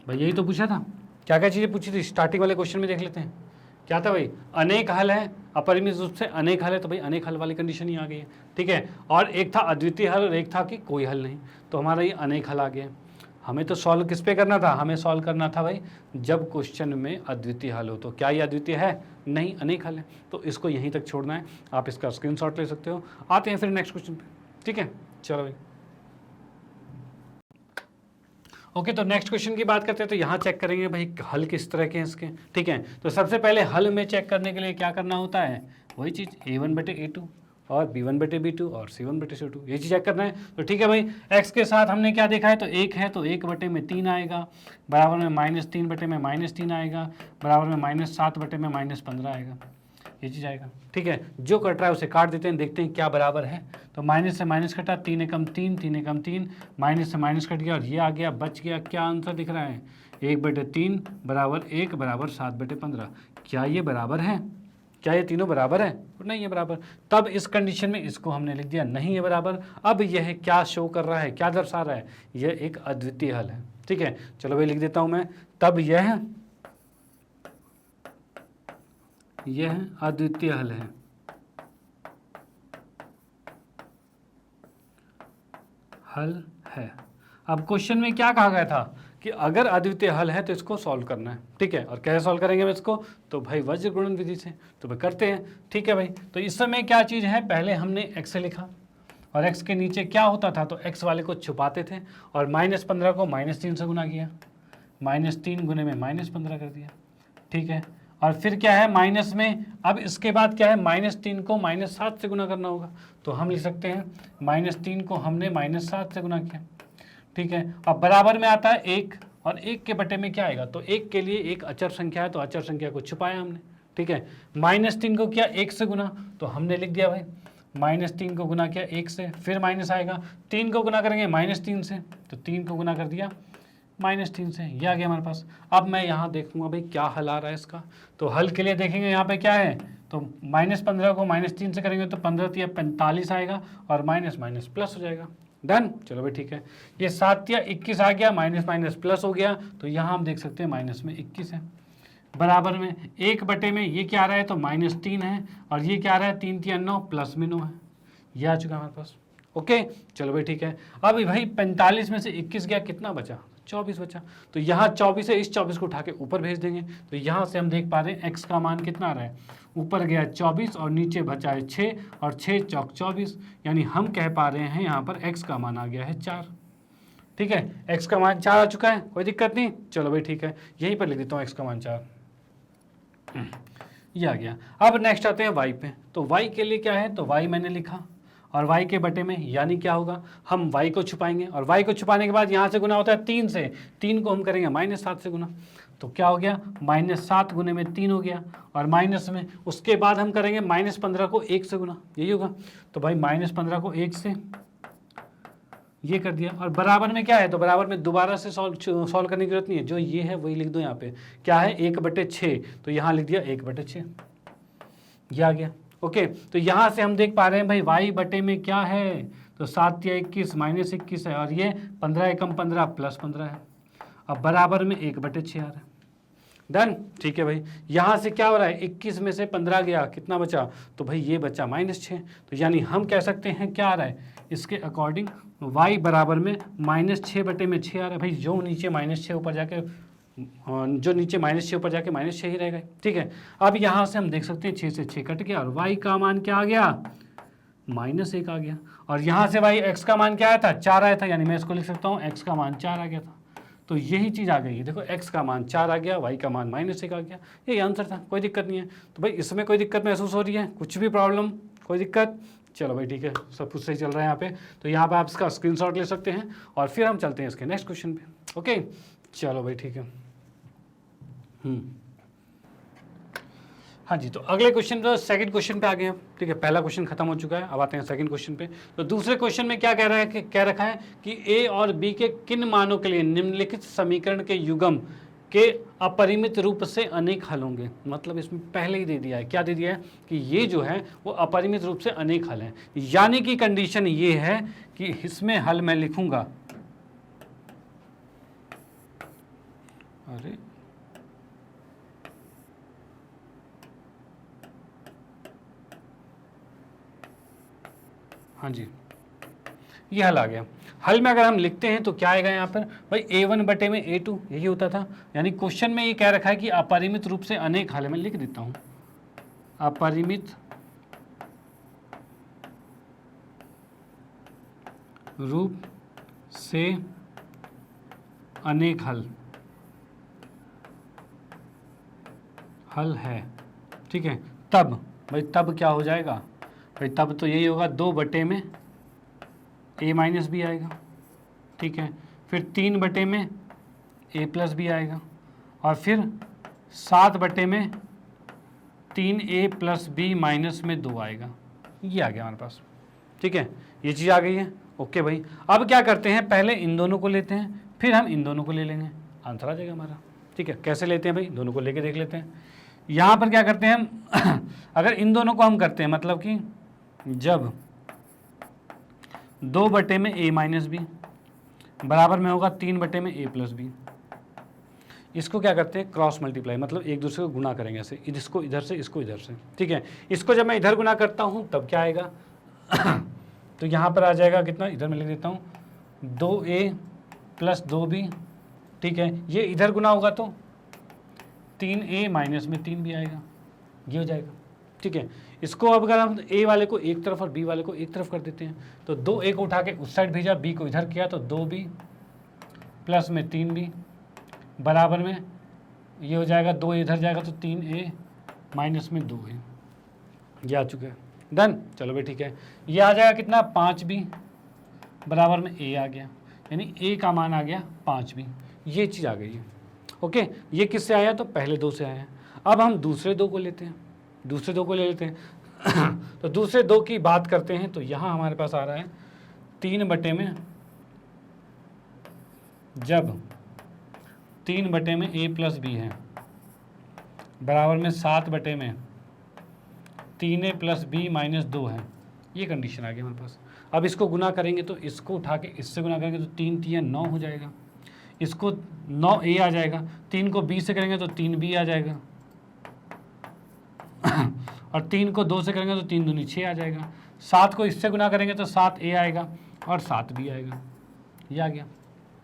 भाई। यही तो पूछा था, क्या क्या चीज़ें पूछी थी स्टार्टिंग वाले क्वेश्चन में, देख लेते हैं क्या था भाई। अनेक हल है, अपरिमित रूप से अनेक हल है, तो भाई अनेक हल वाली कंडीशन ही आ गई है, ठीक है। और एक था अद्वितीय हल और एक था कि कोई हल नहीं, तो हमारा ये अनेक हल आ गया। हमें तो सॉल्व किस पे करना था? हमें सॉल्व करना था भाई जब क्वेश्चन में अद्वितीय हल हो। तो क्या ये अद्वितीय है? नहीं, अनेक हल है। तो इसको यहीं तक छोड़ना है, आप इसका स्क्रीनशॉट ले सकते हो। आते हैं फिर नेक्स्ट क्वेश्चन पे, ठीक है। चलो भाई ओके, तो नेक्स्ट क्वेश्चन की बात करते हैं। तो यहाँ चेक करेंगे भाई हल किस तरह के हैं इसके, ठीक है। तो सबसे पहले हल में चेक करने के लिए क्या करना होता है? वही चीज़ a1/a2 और b1/b2 और c1/c2, ये चीज़ चेक करना है। तो ठीक है भाई, x के साथ हमने क्या देखा है? तो 1 है, तो 1/3 आएगा, बराबर में -3/-3 आएगा, बराबर में -7/-15 आएगा, ये चीज़ आएगा, ठीक है। जो कट रहा है उसे काट देते हैं, देखते हैं क्या बराबर है। तो माइनस से माइनस कटा, 3 एकम 3, 3 एकम 3, माइनस से माइनस कट गया और ये आ गया, बच गया। क्या आंसर दिख रहा है? 1/3 बराबर 1 बराबर 7/15। क्या ये बराबर है? क्या ये तीनों बराबर है? नहीं है बराबर। तब इस कंडीशन में इसको हमने लिख दिया नहीं है बराबर। अब यह क्या शो कर रहा है, क्या दर्शा रहा है? यह एक अद्वितीय हल है, ठीक है। चलो भाई लिख देता हूं मैं, तब यह अद्वितीय हल है। हल है। अब क्वेश्चन में क्या कहा गया था कि अगर अद्वितीय हल है तो इसको सॉल्व करना है, ठीक है। और कैसे सॉल्व करेंगे हम इसको? तो भाई वज्र गुणन विधि से। तो भाई करते हैं, ठीक है भाई। तो इस समय क्या चीज़ है? पहले हमने x से लिखा और x के नीचे क्या होता था? तो x वाले को छुपाते थे और -15 को -3 से गुना किया, -3 गुने में -15 कर दिया, ठीक है। और फिर क्या है? माइनस में, अब इसके बाद क्या है? -3 को -7 से गुना करना होगा। तो हम लिख सकते हैं -3 को हमने -7 से गुना किया, ठीक है। अब बराबर में आता है 1 और 1 के बटे में क्या आएगा? तो 1 के लिए एक अचर संख्या है, तो अचर संख्या को छुपाया हमने, ठीक है। -3 को किया 1 से गुना, तो हमने लिख दिया भाई -3 को गुना किया 1 से, फिर माइनस आएगा, 3 को गुना करेंगे -3 से, तो 3 को गुना कर दिया -3 से, ये आ गया हमारे पास। अब मैं यहाँ देखूंगा भाई क्या हल आ रहा है इसका। तो हल के लिए देखेंगे यहाँ पे क्या है? तो -15 को -3 से करेंगे तो 15 या 45 आएगा और माइनस माइनस प्लस हो जाएगा। डन। चलो भाई ठीक है, ये 7 या 21 आ गया, माइनस माइनस प्लस हो गया। तो यहाँ हम देख सकते हैं माइनस में 21 है, बराबर में 1 बटे में ये क्या आ रहा है? तो -3 है और ये क्या आ रहा है? 3 3 9 प्लस में 9 है, ये आ चुका हमारे पास। ओके चलो भाई ठीक है। अब भाई 45 में से 21 गया, कितना बचा? 24 बचा। तो यहाँ 24 है, इस 24 को उठा के ऊपर भेज देंगे। तो यहाँ से हम देख पा रहे हैं x का मान कितना आ रहा है? ऊपर गया 24 और नीचे बचा है 6 और 6 चौक 24, यानी हम कह पा रहे हैं यहाँ पर x का मान आ गया है 4। ठीक है, x का मान 4 आ चुका है, कोई दिक्कत नहीं। चलो भाई ठीक है, यहीं पर लिख देता हूँ x का मान 4, ये आ गया। अब नेक्स्ट आते हैं y पे। तो y के लिए क्या है? तो y मैंने लिखा और y के बटे में, यानी क्या होगा? हम y को छुपाएंगे और y को छुपाने के बाद यहाँ से गुना होता है 3 से, 3 को हम करेंगे -7 से गुना। तो क्या हो गया? -7 गुने में 3 हो गया और माइनस में उसके बाद हम करेंगे -15 को 1 से गुना, यही होगा। तो भाई -15 को 1 से ये कर दिया और बराबर में क्या है? तो बराबर में दोबारा से सॉल्व करने की जरूरत नहीं है, जो ये है वही लिख दो। यहाँ पे क्या है? 1/6, तो यहाँ लिख दिया 1/6, ये आ गया। ओके तो यहाँ से हम देख पा रहे हैं भाई y बटे में क्या है? तो 7 या 21 -21 है और ये 15 एकम 15 प्लस 15 है। अब बराबर में 1/6 आ रहा है। डन। ठीक है भाई, यहाँ से क्या हो रहा है? 21 में से 15 गया, कितना बचा? तो भाई ये बचा -6। तो यानी हम कह सकते हैं क्या आ रहा है इसके अकॉर्डिंग? y बराबर में -6 बटे में 6 आ रहा है। भाई जो नीचे -6 ऊपर जाके, जो नीचे -6 ऊपर जाके -6 ही रहेगा। ठीक है, अब यहाँ से हम देख सकते हैं 6 से 6 कट गया और y का मान क्या आ गया? -1 आ गया। और यहाँ से भाई x का मान क्या आया था? 4 आया था, यानी मैं इसको लिख सकता हूँ x का मान 4 आ गया था। तो यही चीज़ आ गई है। देखो x का मान 4 आ गया, y का मान -1 आ गया, यही आंसर था, कोई दिक्कत नहीं है। तो भाई इसमें कोई दिक्कत महसूस हो रही है, कुछ भी प्रॉब्लम, कोई दिक्कत? चलो भाई ठीक है, सब कुछ सही चल रहा है यहाँ पे। तो यहाँ पे आप इसका स्क्रीनशॉट ले सकते हैं और फिर हम चलते हैं इसके नेक्स्ट क्वेश्चन पे। ओके, चलो भाई ठीक है। हाँ जी, तो अगले क्वेश्चन तो सेकंड क्वेश्चन पे आ गए हैं। ठीक है, पहला क्वेश्चन खत्म हो चुका है, अब आते हैं सेकंड क्वेश्चन पे। तो दूसरे क्वेश्चन में क्या कह रहा है कि कह रखा है कि ए और बी के किन मानों के लिए निम्नलिखित समीकरण के युग्म के अपरिमित रूप से अनेक हल होंगे। मतलब इसमें पहले ही दे दिया है, क्या दे दिया है कि ये जो है वो अपरिमित रूप से अनेक हल हैं, यानी कि कंडीशन ये है कि इसमें हल मैं लिखूंगा, अरे हाँ जी, ये हल आ गया। हल में अगर हम लिखते हैं तो क्या आएगा यहाँ पर भाई, a1 बटे में a2, यही होता था। यानी क्वेश्चन में ये कह रखा है कि अपरिमित रूप से अनेक हल है, मैं लिख देता हूँ अपरिमित रूप से अनेक हल है। ठीक है, तब भाई तब क्या हो जाएगा भाई, तब तो यही होगा 2 बटे में a माइनस बी आएगा। ठीक है, फिर 3 बटे में a प्लस बी आएगा, और फिर 7 बटे में 3a प्लस बी माइनस में 2 आएगा। ये आ गया हमारे पास। ठीक है, ये चीज़ आ गई है। ओके भाई, अब क्या करते हैं, पहले इन दोनों को लेते हैं, फिर हम इन दोनों को ले लेंगे, आंसर आ जाएगा हमारा। ठीक है, कैसे लेते हैं भाई, दोनों को लेके देख लेते हैं। यहाँ पर क्या करते हैं हम अगर इन दोनों को हम करते हैं, मतलब कि जब 2 बटे में a माइनस बी बराबर में होगा 3 बटे में a प्लस बी, इसको क्या करते हैं क्रॉस मल्टीप्लाई, मतलब एक दूसरे को गुना करेंगे ऐसे, इसको इधर से इसको इधर से। ठीक है, इसको जब मैं इधर गुना करता हूँ तब क्या आएगा तो यहाँ पर आ जाएगा कितना, इधर मैं लिख देता हूँ 2a प्लस 2b। ठीक है, ये इधर गुना होगा तो 3a माइनस में 3b आएगा, ये हो जाएगा। ठीक है, इसको अब अगर हम a वाले को एक तरफ और b वाले को एक तरफ कर देते हैं, तो 2a को उठा के उस साइड भेजा, b को इधर किया, तो 2b प्लस में 3b बराबर में ये हो जाएगा, 2 इधर जाएगा तो 3a माइनस में 2a, ये आ चुका है। डन, चलो भाई ठीक है, ये आ जाएगा कितना 5b बराबर में a आ गया, यानी a का मान आ गया 5b, ये चीज़ आ गई है। ओके, ये किससे आया, तो पहले 2 से आया। अब हम दूसरे 2 को लेते हैं, दूसरे 2 को ले लेते हैं तो दूसरे 2 की बात करते हैं, तो यहाँ हमारे पास आ रहा है 3 बटे में, जब 3 बटे में a प्लस बी है बराबर में 7 बटे में 3a प्लस बी माइनस 2 है, ये कंडीशन आ गई हमारे पास। अब इसको गुना करेंगे तो इसको उठा के इससे गुना करेंगे तो 3 3 9 हो जाएगा, इसको 9a आ जाएगा, 3 को b से करेंगे तो 3b आ जाएगा और 3 को 2 से करेंगे तो 3 दूनी 6 आ जाएगा, 7 को इससे गुना करेंगे तो 7a आएगा और 7b आएगा, ये आ गया।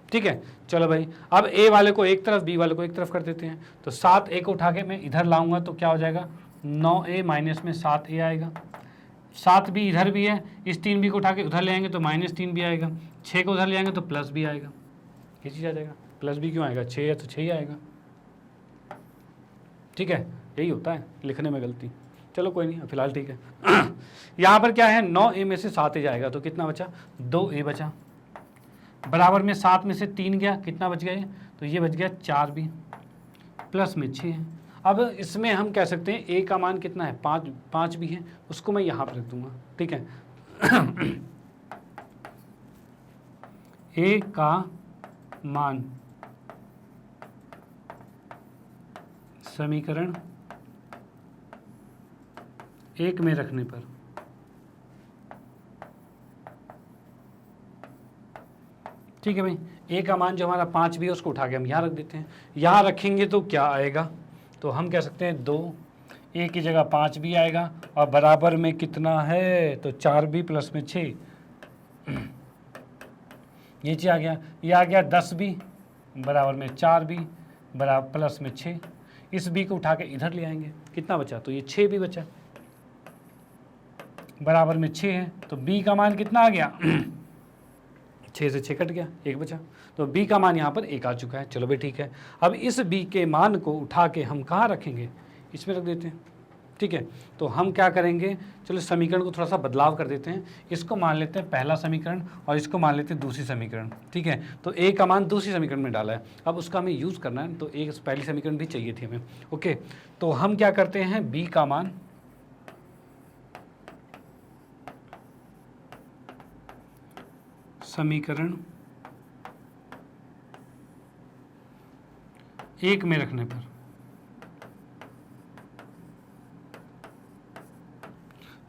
ठीक है, चलो भाई, अब a वाले को एक तरफ b वाले को एक तरफ कर देते हैं, तो 7a को उठा के मैं इधर लाऊंगा तो क्या हो जाएगा 9a माइनस में 7a आएगा, 7b इधर भी है, इस 3b को उठा के उधर ले आएंगे तो माइनस 3b आएगा, 6 को उधर ले आएंगे तो प्लस b आएगा, ये चीज़ आ जाएगा। प्लस b क्यों आएगा, 6 है तो 6 ही आएगा। ठीक है, यही होता है लिखने में गलती, चलो कोई नहीं, फिलहाल ठीक है यहाँ पर क्या है 9a में से 7a जाएगा तो कितना बचा 2a बचा, बराबर में 7 में से 3 गया, कितना बच गया, तो ये बच गया 4b प्लस में 6 है। अब इसमें हम कह सकते हैं a का मान कितना है 5 भी है, उसको मैं यहाँ पर रख दूंगा। ठीक है a का मान समीकरण 1 में रखने पर ठीक है भाई, a का मान जो हमारा 5 भी है उसको उठा के हम यहाँ रख देते हैं, यहाँ रखेंगे तो क्या आएगा, तो हम कह सकते हैं 2 a की जगह 5 भी आएगा और बराबर में कितना है तो 4b प्लस में 6 ये चीज़ आ गया, ये आ गया 10b बराबर में 4b बराबर प्लस में 6, इस b को उठा के इधर ले आएंगे, कितना बचा, तो ये 6b बचा बराबर में 6 है, तो b का मान कितना आ गया 6 से 6 कट गया, 1 बचा, तो b का मान यहाँ पर 1 आ चुका है। चलो भाई ठीक है, अब इस b के मान को उठा के हम कहाँ रखेंगे, इसमें रख देते हैं। ठीक है, तो हम क्या करेंगे, चलो समीकरण को थोड़ा सा बदलाव कर देते हैं, इसको मान लेते हैं पहला समीकरण और इसको मान लेते हैं दूसरी समीकरण। ठीक है, तो a का मान दूसरी समीकरण में डाला है, अब उसका हमें यूज़ करना है, तो एक पहली समीकरण भी चाहिए थी हमें। ओके, तो हम क्या करते हैं, b का मान समीकरण 1 में रखने पर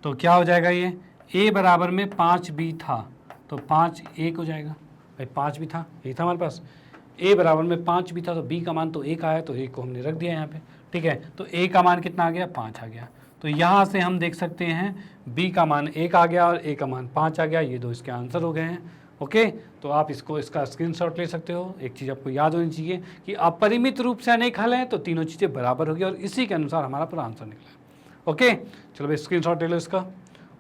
तो क्या हो जाएगा, ये a बराबर में 5b था तो 5 1 हो जाएगा। भाई 5 भी था, यही था हमारे पास, a बराबर में 5 भी था तो b का मान तो 1 आया, तो 1 को हमने रख दिया यहाँ पे। ठीक है, तो a का मान कितना आ गया, 5 आ गया। तो यहाँ से हम देख सकते हैं b का मान 1 आ गया और a का मान 5 आ गया, ये दो इसके आंसर हो गए हैं। ओके, तो आप इसका स्क्रीनशॉट ले सकते हो। एक चीज़ आपको याद होनी चाहिए कि अपरिमित रूप से अनेक हल हैं तो तीनों चीज़ें बराबर होगी और इसी के अनुसार हमारा पूरा आंसर निकला है। ओके, चलो भाई स्क्रीनशॉट ले लो इसका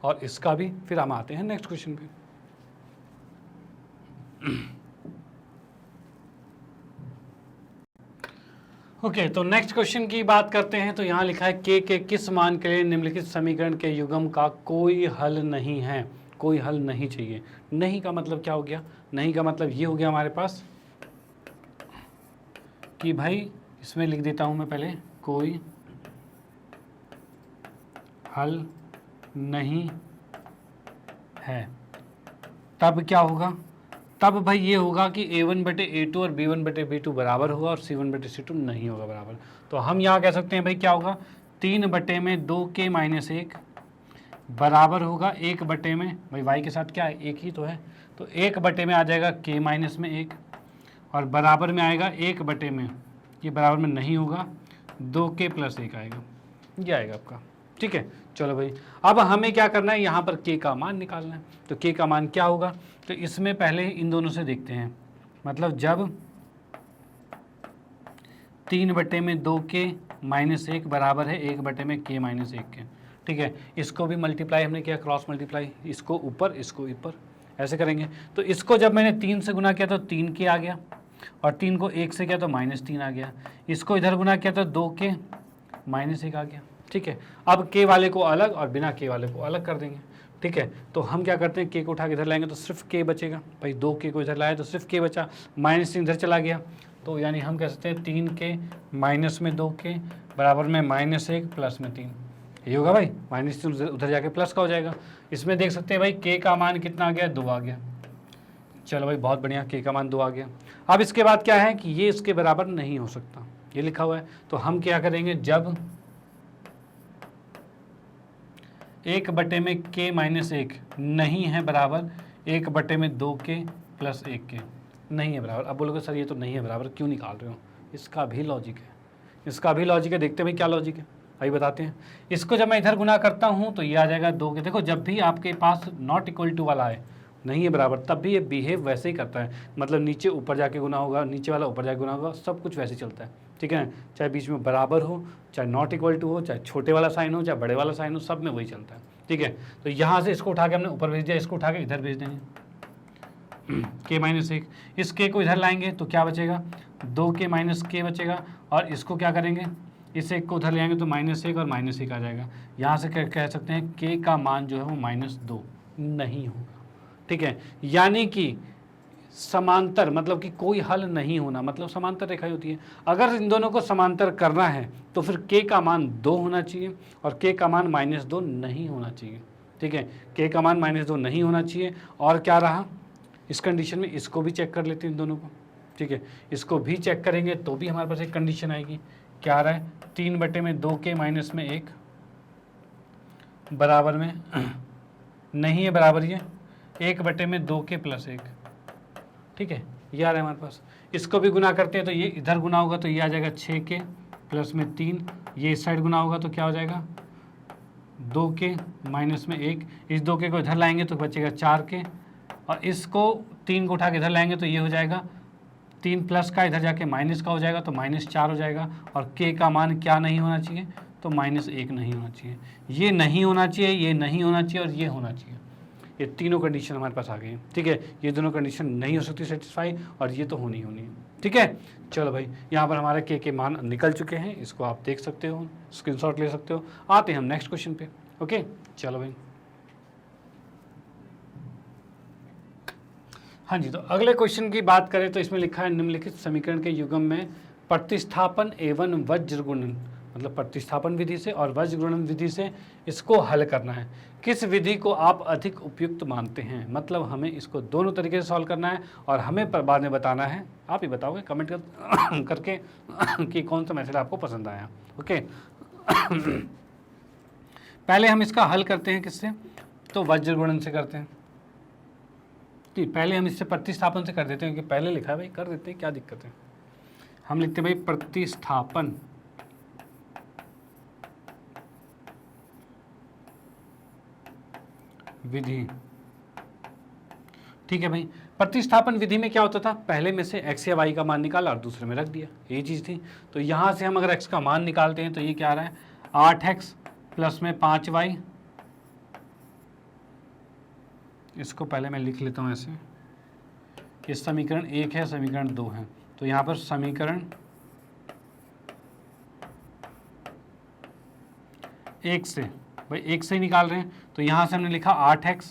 और इसका भी, फिर हम आते हैं नेक्स्ट क्वेश्चन पे। ओके, तो नेक्स्ट क्वेश्चन की बात करते हैं। तो यहाँ लिखा है के किस मान के लिए निम्नलिखित समीकरण के युग्म का कोई हल नहीं है, कोई हल नहीं चाहिए। नहीं का मतलब क्या हो गया, नहीं का मतलब ये हो गया हमारे पास कि भाई इसमें लिख देता हूँ मैं पहले, कोई हल नहीं है। तब क्या होगा, तब भाई ये होगा कि a1/a2 और b1/b2 बराबर होगा और c1/c2 नहीं होगा बराबर। तो हम यहाँ कह सकते हैं भाई क्या होगा, 3/2k-1 बराबर होगा 1/, भाई y के साथ क्या है, 1 ही तो है, तो 1/, में आ जाएगा k-1 और बराबर में आएगा 1/, ये बराबर में नहीं होगा, 2k+1 आएगा, ये आएगा आपका। ठीक है, चलो भाई अब हमें क्या करना है, यहाँ पर k का मान निकालना है। तो k का मान क्या होगा, तो इसमें पहले इन दोनों से देखते हैं, मतलब जब 3/2k-1 बराबर है 1/k-1 के। ठीक है, इसको भी मल्टीप्लाई हमने किया, क्रॉस मल्टीप्लाई, इसको ऊपर इसको ऊपर ऐसे करेंगे। तो इसको जब मैंने 3 से गुना किया तो 3k आ गया और 3 को 1 से किया तो -3 आ गया। इसको इधर गुना किया तो 2k-1 आ गया। ठीक है, अब k वाले को अलग और बिना k वाले को अलग कर देंगे। ठीक है, तो हम क्या करते हैं, k को उठा के इधर लाएंगे तो सिर्फ k बचेगा, भाई 2k को इधर लाए तो सिर्फ k बचा, -3 इधर चला गया, तो यानी हम कह सकते हैं 3k माइनस में 2k बराबर में -1 प्लस में 3, ये होगा भाई, -3 उधर जाके प्लस का हो जाएगा। इसमें देख सकते हैं भाई k का मान कितना आ गया, 2 आ गया। चलो भाई बहुत बढ़िया, k का मान 2 आ गया। अब इसके बाद क्या है कि ये इसके बराबर नहीं हो सकता, ये लिखा हुआ है, तो हम क्या करेंगे, जब 1/k-1 नहीं है बराबर 1/2k+1 नहीं है बराबर। अब बोलोगे सर ये तो नहीं है बराबर, क्यों निकाल रहे हो, इसका भी लॉजिक है, इसका भी लॉजिक है। देखते हैं भाई क्या लॉजिक है, अभी बताते हैं। इसको जब मैं इधर गुना करता हूँ तो ये आ जाएगा 2 के। देखो जब भी आपके पास नॉट इक्वल टू वाला है, नहीं है बराबर, तब भी ये बिहेव वैसे ही करता है, मतलब नीचे ऊपर जाके गुना होगा, नीचे वाला ऊपर जाके गुना होगा, सब कुछ वैसे चलता है। ठीक है, चाहे बीच में बराबर हो, चाहे नॉट इक्वल टू हो, चाहे छोटे वाला साइन हो, चाहे बड़े वाला साइन हो, सब में वही चलता है। ठीक है, तो यहाँ से इसको उठा के हमने ऊपर भेज दिया, इसको उठा के इधर भेज देंगे k-1, इस k को इधर लाएंगे तो क्या बचेगा, 2k-k बचेगा, और इसको क्या करेंगे, इस 1 को उधर ले आएंगे तो -1 और -1 आ जाएगा। यहाँ से कह सकते हैं k का मान जो है वो -2 नहीं होगा। ठीक है, यानी कि समांतर, मतलब कि कोई हल नहीं होना, मतलब समांतर रेखाएं होती है, अगर इन दोनों को समांतर करना है तो फिर k का मान 2 होना चाहिए और k का मान -2 नहीं होना चाहिए। ठीक है, k का मान -2 नहीं होना चाहिए। और क्या रहा इस कंडीशन में, इसको भी चेक कर लेते हैं इन दोनों को। ठीक है, इसको भी चेक करेंगे तो भी हमारे पास एक कंडीशन आएगी, क्या आ रहा है, 3/2k-1 बराबर में नहीं है बराबर, ये 1/2k+1। ठीक है, ये आ रहा है हमारे पास। इसको भी गुना करते हैं तो ये इधर गुना होगा तो ये आ जाएगा 6k प्लस में 3, ये इस साइड गुना होगा तो क्या हो जाएगा 2k-1। इस 2k को इधर लाएंगे तो बचेगा 4k, और इसको 3 को उठा के इधर लाएंगे तो ये हो जाएगा 3 प्लस का इधर जाके माइनस का हो जाएगा तो -4 हो जाएगा। और k का मान क्या नहीं होना चाहिए, तो -1 नहीं होना चाहिए, ये नहीं होना चाहिए, ये नहीं होना चाहिए और ये होना चाहिए। ये तीनों कंडीशन हमारे पास आ गई हैं। ठीक है, ये दोनों कंडीशन नहीं हो सकती सेटिस्फाई और ये तो होनी है। ठीक है, चलो भाई, यहाँ पर हमारे के मान निकल चुके हैं, इसको आप देख सकते हो, स्क्रीनशॉट ले सकते हो। आते हैं हम नेक्स्ट क्वेश्चन पे। ओके, चलो भाई, हाँ जी, तो अगले क्वेश्चन की बात करें तो इसमें लिखा है निम्नलिखित समीकरण के युग्म में प्रतिस्थापन एवं वज्र गुणन, मतलब प्रतिस्थापन विधि से और वज्र गुणन विधि से इसको हल करना है। किस विधि को आप अधिक उपयुक्त मानते हैं? मतलब हमें इसको दोनों तरीके से सॉल्व करना है और हमें बाद में बताना है, आप ही बताओगे कमेंट करके कि कौन सा मेथड आपको पसंद आया। ओके पहले हम इसका हल करते हैं किससे? तो वज्र गुणन से करते हैं। पहले हम इससे प्रतिस्थापन से कर देते हैं, क्योंकि पहले लिखा है भाई, कर देते हैं, क्या दिक्कत है। हम लिखते हैं भाई प्रतिस्थापन विधि। ठीक है भाई, प्रतिस्थापन विधि में क्या होता था, पहले में से x या y का मान निकाला और दूसरे में रख दिया, ये चीज़ थी। तो यहाँ से हम अगर x का मान निकालते हैं तो ये क्या आ रहा है, 8x प्लस में 5y। इसको पहले मैं लिख लेता हूँ ऐसे, ये समीकरण 1 है, समीकरण 2 है। तो यहाँ पर समीकरण 1 से, भाई 1 से ही निकाल रहे हैं, तो यहाँ से हमने लिखा 8x,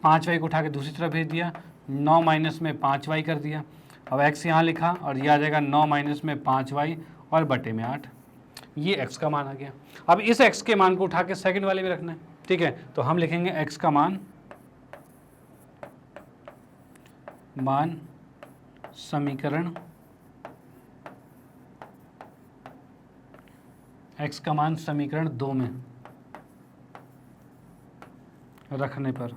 5y को उठा के दूसरी तरफ भेज दिया, 9 माइनस में 5y कर दिया। अब x यहाँ लिखा और ये आ जाएगा 9 माइनस में 5y और बटे में 8। ये x का मान आ गया। अब इस x के मान को उठा के सेकंड वाले में रखना है। ठीक है, तो हम लिखेंगे x का मान समीकरण, x का मान समीकरण 2 में रखने पर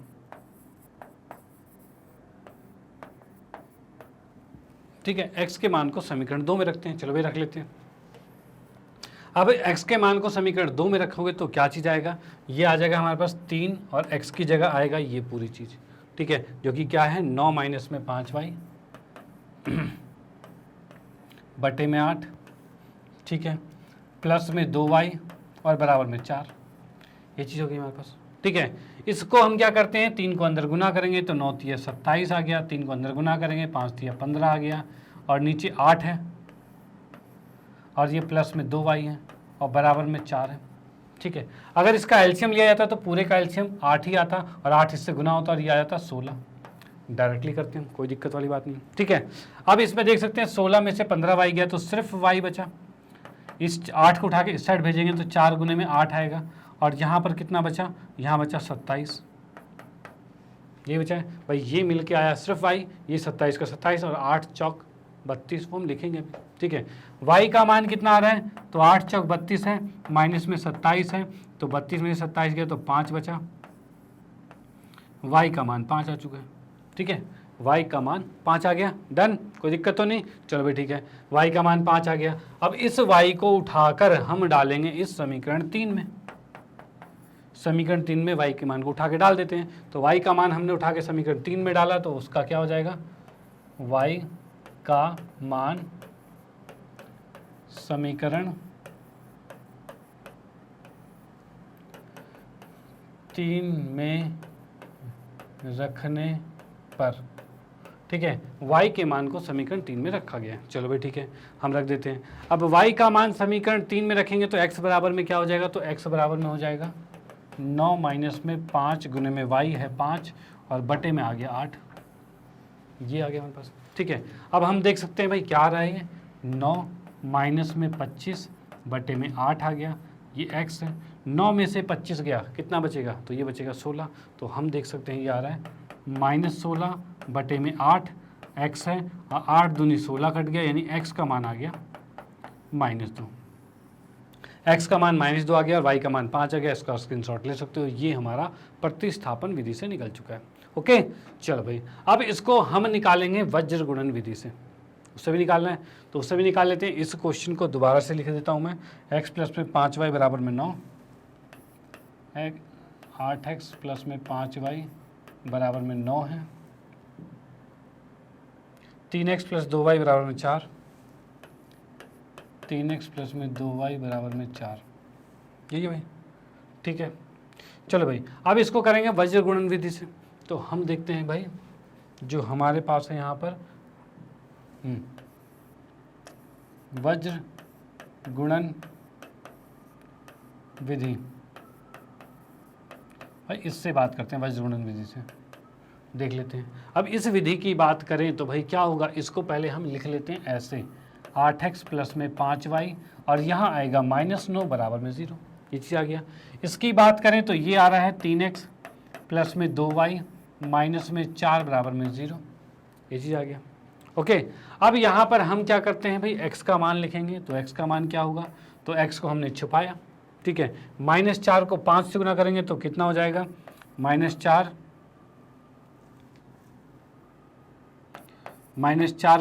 ठीक है, x के मान को समीकरण 2 में रखते हैं। चलो भाई रख लेते हैं। अब x के मान को समीकरण 2 में रखोगे तो क्या चीज़ आएगा, ये आ जाएगा हमारे पास 3 और x की जगह आएगा ये पूरी चीज़। ठीक है, जो कि क्या है 9 माइनस में 5y बटे में 8। ठीक है, प्लस में 2y और बराबर में 4, ये चीज़ होगी हमारे पास। ठीक है, इसको हम क्या करते हैं, 3 को अंदर गुना करेंगे तो 9 तिया 27 आ गया, 3 को अंदर गुना करेंगे 5 तिया 15 आ गया, और नीचे 8 है और ये प्लस में 2y है और बराबर में 4 है। ठीक है, अगर इसका एलसीएम लिया जाता तो पूरे का एलसीएम 8 ही आता और 8 इससे गुना होता और ये आ जाता 16। डायरेक्टली करते हैं, कोई दिक्कत वाली बात नहीं। ठीक है, अब इसमें देख सकते हैं 16 में से 15y गया तो सिर्फ y बचा। इस 8 को उठा के इस साइड भेजेंगे तो 4 गुने में 8 आएगा, और यहाँ पर कितना बचा, यहाँ बचा 27, ये बचा है भाई, ये मिल के आया सिर्फ y, ये 27 का 27 और 8 चौक 32 को हम लिखेंगे अभी। ठीक है, y का मान कितना आ रहा है, तो 8 चौक 32 है, माइनस में 27 है, तो 32 में 27 गया तो 5 बचा, y का मान 5 आ चुका है। ठीक है, y का मान 5 आ गया, डन, कोई दिक्कत तो नहीं। चलो भाई ठीक है, y का मान 5 आ गया। अब इस y को उठाकर हम डालेंगे इस समीकरण 3 में। समीकरण 3 में y के मान को उठा के डाल देते हैं, तो y का मान हमने उठा के समीकरण 3 में डाला तो उसका क्या हो जाएगा, y का मान समीकरण 3 में रखने पर। ठीक है, y के मान को समीकरण 3 में रखा गया है। चलो भाई ठीक है, हम रख देते हैं। अब y का मान समीकरण 3 में रखेंगे तो x बराबर में क्या हो जाएगा, तो x बराबर में हो जाएगा 9 माइनस में 5 गुने में y है 5 और बटे में आ गया 8, ये आ गया हमारे पास। ठीक है, अब हम देख सकते हैं भाई क्या आ रहा है, 9 माइनस में 25 बटे में 8 आ गया, ये x है। 9 में से 25 गया, कितना बचेगा, तो ये बचेगा 16। तो हम देख सकते हैं ये आ रहा है -16 बटे में 8 x है, और 8 दूनी 16 कट गया, यानी x का मान आ गया -2। x का मान -2 आ गया और y का मान 5 आ गया। इसका स्क्रीनशॉट ले सकते हो, ये हमारा प्रतिस्थापन विधि से निकल चुका है। ओके, चलो भाई, अब इसको हम निकालेंगे वज्र गुणन विधि से, उससे भी निकालना है तो उससे भी निकाल लेते हैं। इस क्वेश्चन को दोबारा से लिख देता हूँ मैं, x प्लस में 5y बराबर में 9, 8x प्लस में 5y बराबर में 9 है, 3x प्लस 2y बराबर में 4, 3x प्लस में 2y बराबर में 4, यही है भाई। ठीक है, चलो भाई, अब इसको करेंगे वज्र गुणन विधि से। तो हम देखते हैं भाई जो हमारे पास है यहाँ पर वज्र गुणन विधि, भाई इससे बात करते हैं, वज्र गुणन विधि से देख लेते हैं। अब इस विधि की बात करें तो भाई क्या होगा, इसको पहले हम लिख लेते हैं ऐसे 8x प्लस में 5y और यहाँ आएगा -9 बराबर में 0, ये चीज़ आ गया। इसकी बात करें तो ये आ रहा है 3x प्लस में 2y माइनस में 4 बराबर में 0, ये चीज़ आ गया। ओके, अब यहाँ पर हम क्या करते हैं भाई, x का मान लिखेंगे। तो x का मान क्या होगा, तो x को हमने छुपाया, ठीक है। -4 को 5 से गुना करेंगे तो कितना हो जाएगा, -4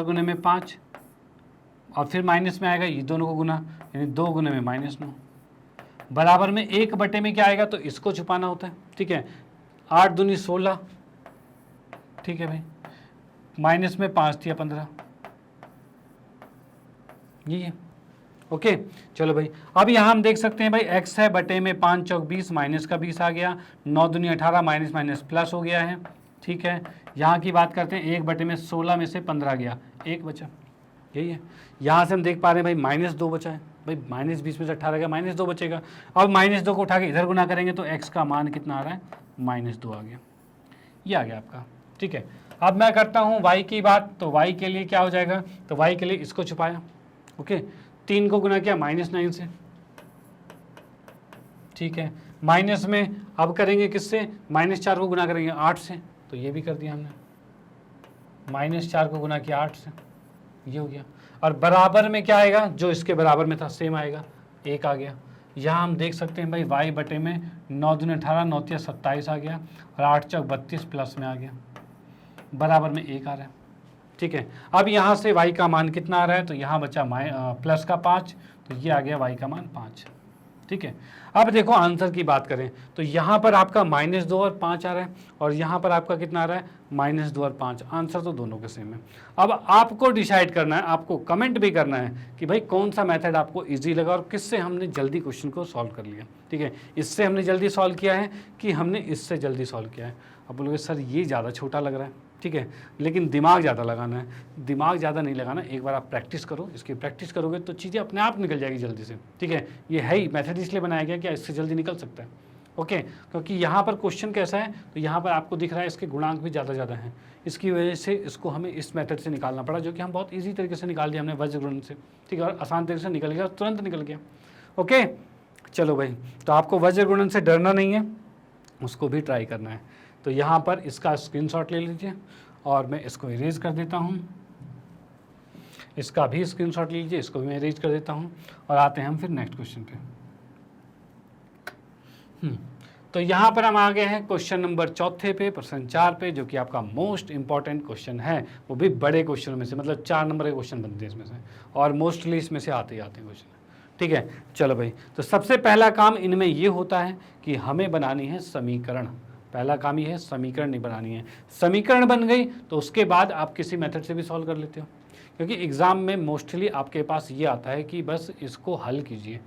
गुने में 5 और फिर माइनस में आएगा, ये दोनों को गुना, यानी 2 गुने में -9 बराबर में 1 बटे में क्या आएगा, तो इसको छुपाना होता है, ठीक है। 8 दूनी 16, ठीक है भाई, माइनस में 5 दिया 15, ये है। ओके, चलो भाई, अब यहाँ हम देख सकते हैं भाई x है बटे में 5 चौक 20, माइनस का 20 आ गया, 9 दूनी 18, माइनस माइनस प्लस हो गया है, ठीक है। यहाँ की बात करते हैं, 1 बटे में 16 में से 15 गया, 1 बचा, यही है। यहाँ से हम देख पा रहे हैं भाई -2 बचा है, भाई -20 में से 18 गया, -2 बचेगा। अब -2 को उठा के इधर गुना करेंगे तो x का मान कितना आ रहा है, -2 आ गया, ये आ गया आपका, ठीक है। अब मैं करता हूँ y की बात, तो y के लिए क्या हो जाएगा, तो y के लिए इसको छुपाया, ओके, 3 को गुना किया -9 से, ठीक है। माइनस में अब करेंगे किससे, -4 को गुना करेंगे 8 से, तो ये भी कर दिया हमने, -4 को गुना किया 8 से, ये हो गया। और बराबर में क्या आएगा, जो इसके बराबर में था सेम आएगा, 1 आ गया। यहाँ हम देख सकते हैं भाई y बटे में 9 दूनी 18, 9 तिया 27 आ गया और 8 चौक 32 प्लस में आ गया, बराबर में 1 आ रहा है, ठीक है। अब यहाँ से y का मान कितना आ रहा है, तो यहाँ बचा प्लस का 5, तो ये आ गया y का मान 5, ठीक है। अब देखो आंसर की बात करें तो यहाँ पर आपका -2 और 5 आ रहा है और यहाँ पर आपका कितना आ रहा है, -2 और 5, आंसर तो दोनों के सेम है। अब आपको डिसाइड करना है, आपको कमेंट भी करना है कि भाई कौन सा मेथड आपको इजी लगा और किससे हमने जल्दी क्वेश्चन को सॉल्व कर लिया, ठीक है। इससे हमने जल्दी सॉल्व किया है कि हमने इससे जल्दी सॉल्व किया है। अब बोलोगे सर ये ज़्यादा छोटा लग रहा है, ठीक है, लेकिन दिमाग ज़्यादा लगाना है, दिमाग ज़्यादा नहीं लगाना, एक बार आप प्रैक्टिस करो, इसकी प्रैक्टिस करोगे तो चीज़ें अपने आप निकल जाएगी जल्दी से, ठीक है। ये है ही मेथड इसलिए बनाया गया कि इससे जल्दी निकल सकता है, ओके। क्योंकि यहाँ पर क्वेश्चन कैसा है, तो यहाँ पर आपको दिख रहा है इसके गुणांक भी ज़्यादा हैं, इसकी वजह से इसको हमें इस मेथड से निकालना पड़ा, जो कि हम बहुत ईजी तरीके से निकाल दिया हमने वज्र गुणन से, ठीक है, और आसान तरीके से निकल गया, तुरंत निकल गया। ओके, चलो भाई, तो आपको वज्र गुणन से डरना नहीं है, उसको भी ट्राई करना है। तो यहाँ पर इसका स्क्रीनशॉट ले लीजिए और मैं इसको इरेज कर देता हूँ, इसका भी स्क्रीनशॉट लीजिए, इसको भी मैं इरेज कर देता हूँ और आते हैं हम फिर नेक्स्ट क्वेश्चन पे। तो यहाँ पर हम आ गए हैं क्वेश्चन नंबर 4 पे, प्रश्न 4 पे, जो कि आपका मोस्ट इंपॉर्टेंट क्वेश्चन है, वो भी बड़े क्वेश्चनों में से, मतलब 4 नंबर के क्वेश्चन बनते हैं इसमें से और मोस्टली इसमें से आते ही आते हैं क्वेश्चन, ठीक है। चलो भाई, तो सबसे पहला काम इनमें ये होता है कि हमें बनानी है समीकरण, पहला काम ये है समीकरण नहीं बनानी है। समीकरण बन गई तो उसके बाद आप किसी मेथड से भी सॉल्व कर लेते हो, क्योंकि एग्ज़ाम में मोस्टली आपके पास ये आता है कि बस इसको हल कीजिए,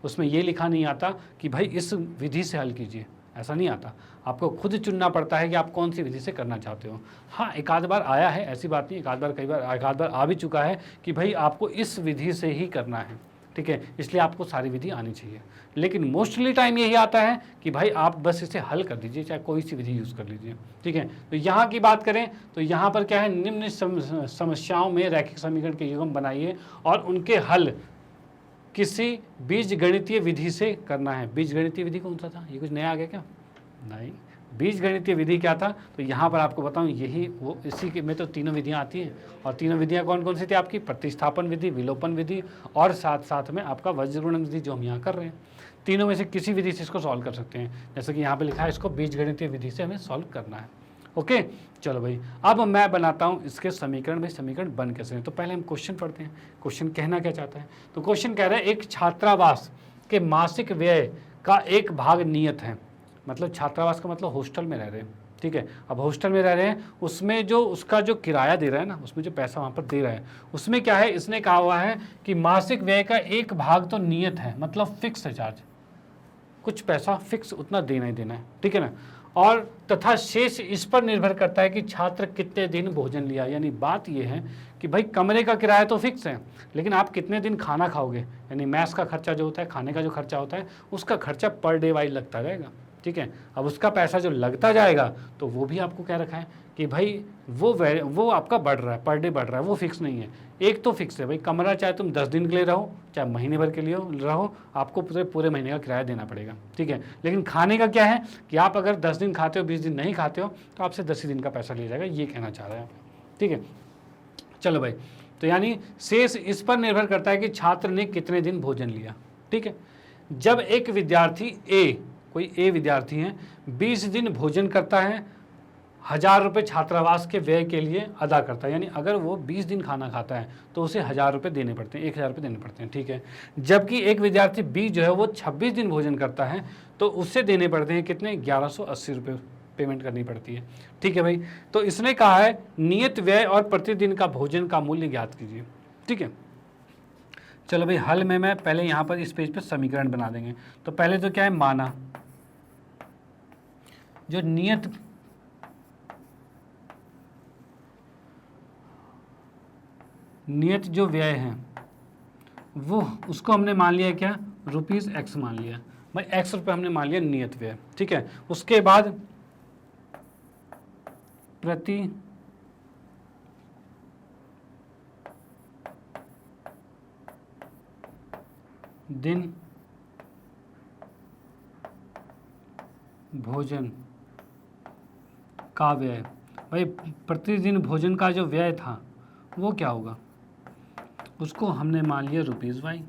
उसमें ये लिखा नहीं आता कि भाई इस विधि से हल कीजिए, ऐसा नहीं आता, आपको खुद चुनना पड़ता है कि आप कौन सी विधि से करना चाहते हो। हाँ, एक आध बार आया है, ऐसी बात नहीं, एक आध बार आ भी चुका है कि भाई आपको इस विधि से ही करना है, ठीक है, इसलिए आपको सारी विधि आनी चाहिए। लेकिन मोस्टली टाइम यही आता है कि भाई आप बस इसे हल कर दीजिए, चाहे कोई सी विधि यूज़ कर लीजिए, ठीक है। तो यहाँ की बात करें तो यहाँ पर क्या है, निम्न समस्याओं में रैखिक समीकरण के युग्म बनाइए और उनके हल किसी बीजगणितीय विधि से करना है। बीजगणितीय विधि कौन सा था, ये कुछ नया आ गया क्या? नहीं, बीजगणितीय विधि क्या था, तो यहाँ पर आपको बताऊँ, यही वो इसी के में तो तीनों विधियाँ आती हैं। और तीनों विधियाँ कौन कौन सी थी आपकी? प्रतिस्थापन विधि, विलोपन विधि और साथ साथ में आपका वज्र गुणन विधि, जो हम यहाँ कर रहे हैं। तीनों में से किसी विधि से इसको सॉल्व कर सकते हैं, जैसे कि यहाँ पे लिखा है इसको बीजगणितीय विधि से हमें सॉल्व करना है। ओके, चलो भाई, अब मैं बनाता हूँ इसके समीकरण। भाई समीकरण बन कैसे हैं, तो पहले हम क्वेश्चन पढ़ते हैं। क्वेश्चन कहना क्या चाहता है, तो क्वेश्चन कह रहा है एक छात्रावास के मासिक व्यय का एक भाग नियत है, मतलब छात्रावास का मतलब हॉस्टल में रह रहे हैं, ठीक है। अब हॉस्टल में रह रहे हैं, उसमें जो उसका जो किराया दे रहा है ना, उसमें जो पैसा वहाँ पर दे रहा है, उसमें क्या है, इसने कहा हुआ है कि मासिक व्यय का एक भाग तो नियत है, मतलब फिक्स है चार्ज, कुछ पैसा फिक्स उतना देना ही देना है, ठीक है ना। और तथा शेष इस पर निर्भर करता है कि छात्र कितने दिन भोजन लिया। यानी बात यह है कि भाई कमरे का किराया तो फिक्स है, लेकिन आप कितने दिन खाना खाओगे, यानी मैस का खर्चा जो होता है, खाने का जो खर्चा होता है, उसका खर्चा पर डे वाइज लगता रहेगा। ठीक है, अब उसका पैसा जो लगता जाएगा तो वो भी आपको क्या रखा है कि भाई वो आपका बढ़ रहा है, पर डे बढ़ रहा है, वो फिक्स नहीं है। एक तो फिक्स है भाई, कमरा चाहे तुम 10 दिन के लिए रहो चाहे महीने भर के लिए रहो, आपको पूरे महीने का किराया देना पड़ेगा। ठीक है, लेकिन खाने का क्या है कि आप अगर 10 दिन खाते हो 20 दिन नहीं खाते हो तो आपसे 10 ही दिन का पैसा लिया जाएगा, ये कहना चाह रहे हैं। ठीक है, चलो भाई, तो यानी शेष इस पर निर्भर करता है कि छात्र ने कितने दिन भोजन लिया। ठीक है, जब एक विद्यार्थी कोई ए विद्यार्थी है 20 दिन भोजन करता है, 1000 रुपये छात्रावास के व्यय के लिए अदा करता है, यानी अगर वो 20 दिन खाना खाता है तो उसे 1000 रुपये देने पड़ते हैं, 1000 रुपये देने पड़ते हैं। ठीक है, जबकि एक विद्यार्थी बी जो है वो 26 दिन भोजन करता है तो उससे देने पड़ते हैं कितने, 1180 रुपये पेमेंट करनी पड़ती है। ठीक है भाई, तो इसने कहा है नियत व्यय और प्रतिदिन का भोजन का मूल्य ज्ञात कीजिए। ठीक है, चलो भाई, हल में मैं पहले यहाँ पर इस पेज पे समीकरण बना देंगे। तो पहले तो क्या है, माना जो नियत जो व्यय है वो उसको हमने मान लिया क्या, ₹X मान लिया भाई, X रुपये हमने मान लिया नियत व्यय। ठीक है, उसके बाद प्रति दिन भोजन का व्यय, भाई प्रतिदिन भोजन का जो व्यय था वो क्या होगा, उसको हमने मान लिया ₹Y।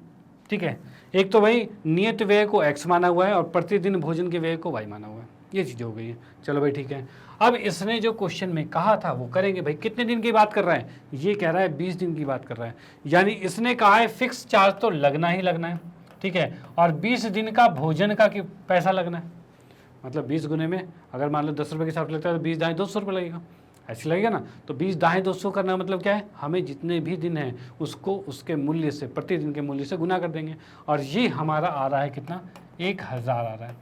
ठीक है, एक तो भाई नियत व्यय को X माना हुआ है और प्रतिदिन भोजन के व्यय को Y माना हुआ है, ये चीज़ हो गई है। चलो भाई ठीक है, अब इसने जो क्वेश्चन में कहा था वो करेंगे। भाई कितने दिन की बात कर रहा है, ये कह रहा है 20 दिन की बात कर रहा है, यानी इसने कहा है फिक्स चार्ज तो लगना ही लगना है। ठीक है, और 20 दिन का भोजन का पैसा लगना है, मतलब 20 गुने में अगर मान लो 10 रुपये के हिसाब से लगता है तो 20 दाएँ 200 रुपये लगेगा, ऐसे लगेगा ना। तो 20 दाएँ 200 करना मतलब क्या है, हमें जितने भी दिन हैं उसको उसके मूल्य से, प्रतिदिन के मूल्य से गुना कर देंगे, और ये हमारा आ रहा है कितना, 1000 आ रहा है।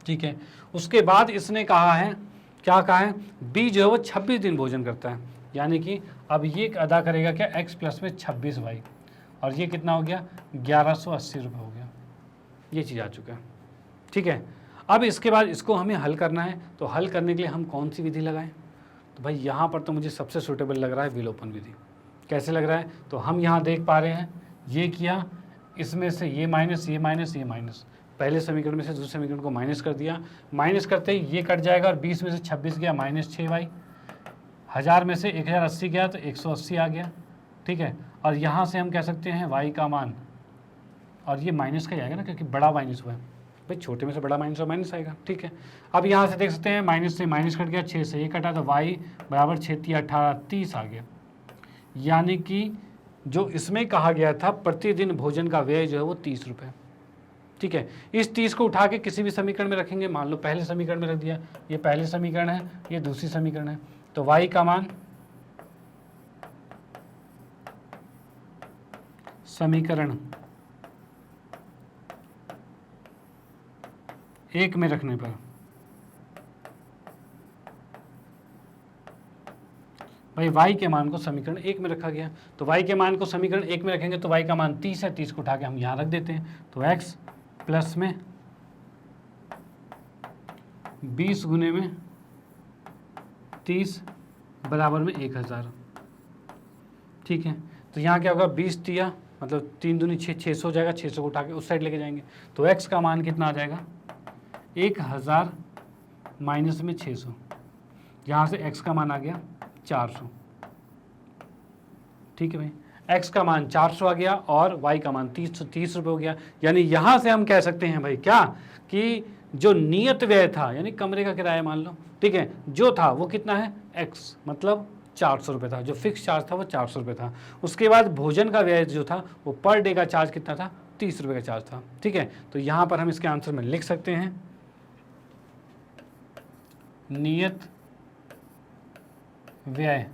ठीक है, उसके बाद इसने कहा है, क्या कहा है, बी जो है वो 26 दिन भोजन करता है, यानी कि अब ये अदा करेगा क्या, X प्लस में 26Y, और ये कितना हो गया, 1180 रुपये हो गया, ये चीज़ आ चुका है। ठीक है, अब इसके बाद इसको हमें हल करना है, तो हल करने के लिए हम कौन सी विधि लगाएं, तो भाई यहाँ पर तो मुझे सबसे सूटेबल लग रहा है विलोपन विधि। कैसे लग रहा है, तो हम यहाँ देख पा रहे हैं, ये किया, इसमें से ये माइनस, ये माइनस, ये माइनस, पहले समीकरण में से दूसरे समीकरण को माइनस कर दिया, माइनस करते ही ये कट जाएगा और 20 में से 26 गया, -6y, 1000 में से 1080 गया तो 180 आ गया। ठीक है, और यहाँ से हम कह सकते हैं y का मान, और ये माइनस का ही आएगा ना, क्योंकि बड़ा माइनस हुआ है भाई, छोटे में से बड़ा माइनस और माइनस आएगा। ठीक है, अब यहाँ से देख सकते हैं माइनस से माइनस कट गया, 6 से ये कटा तो y बराबर 6 × 18 30 आ गया, यानी कि जो इसमें कहा गया था प्रतिदिन भोजन का व्यय जो है वो 30 रुपये। ठीक है, इस 30 को उठा के किसी भी समीकरण में रखेंगे, मान लो पहले समीकरण में रख दिया, ये पहले समीकरण है, ये दूसरी समीकरण है, तो y का मान समीकरण 1 में रखने पर भाई y के मान को समीकरण 1 में रखा गया, तो y के मान को समीकरण 1 में रखेंगे तो y का मान 30 है, 30 को उठा के हम यहाँ रख देते हैं, तो x प्लस में 20 गुने में 30 बराबर में 1000। ठीक है, तो यहाँ क्या होगा, 20 दिया मतलब 3 दूनी 6, 600 हो जाएगा, 600 को उठा के उस साइड लेके जाएंगे, तो x का मान कितना आ जाएगा, 1000 माइनस में 600, यहाँ से x का मान आ गया 400। ठीक है भाई, x का मान 400 आ गया और y का मान 30 रुपये हो गया, यानी यहाँ से हम कह सकते हैं भाई क्या, कि जो नियत व्यय था, यानी कमरे का किराया मान लो, ठीक है, जो था वो कितना है, x मतलब 400 रुपये था, जो फिक्स चार्ज था वो 400 रुपये था। उसके बाद भोजन का व्यय जो था वो पर डे का चार्ज कितना था, 30 रुपये का चार्ज था। ठीक है, तो यहाँ पर हम इसके आंसर में लिख सकते हैं नियत व्यय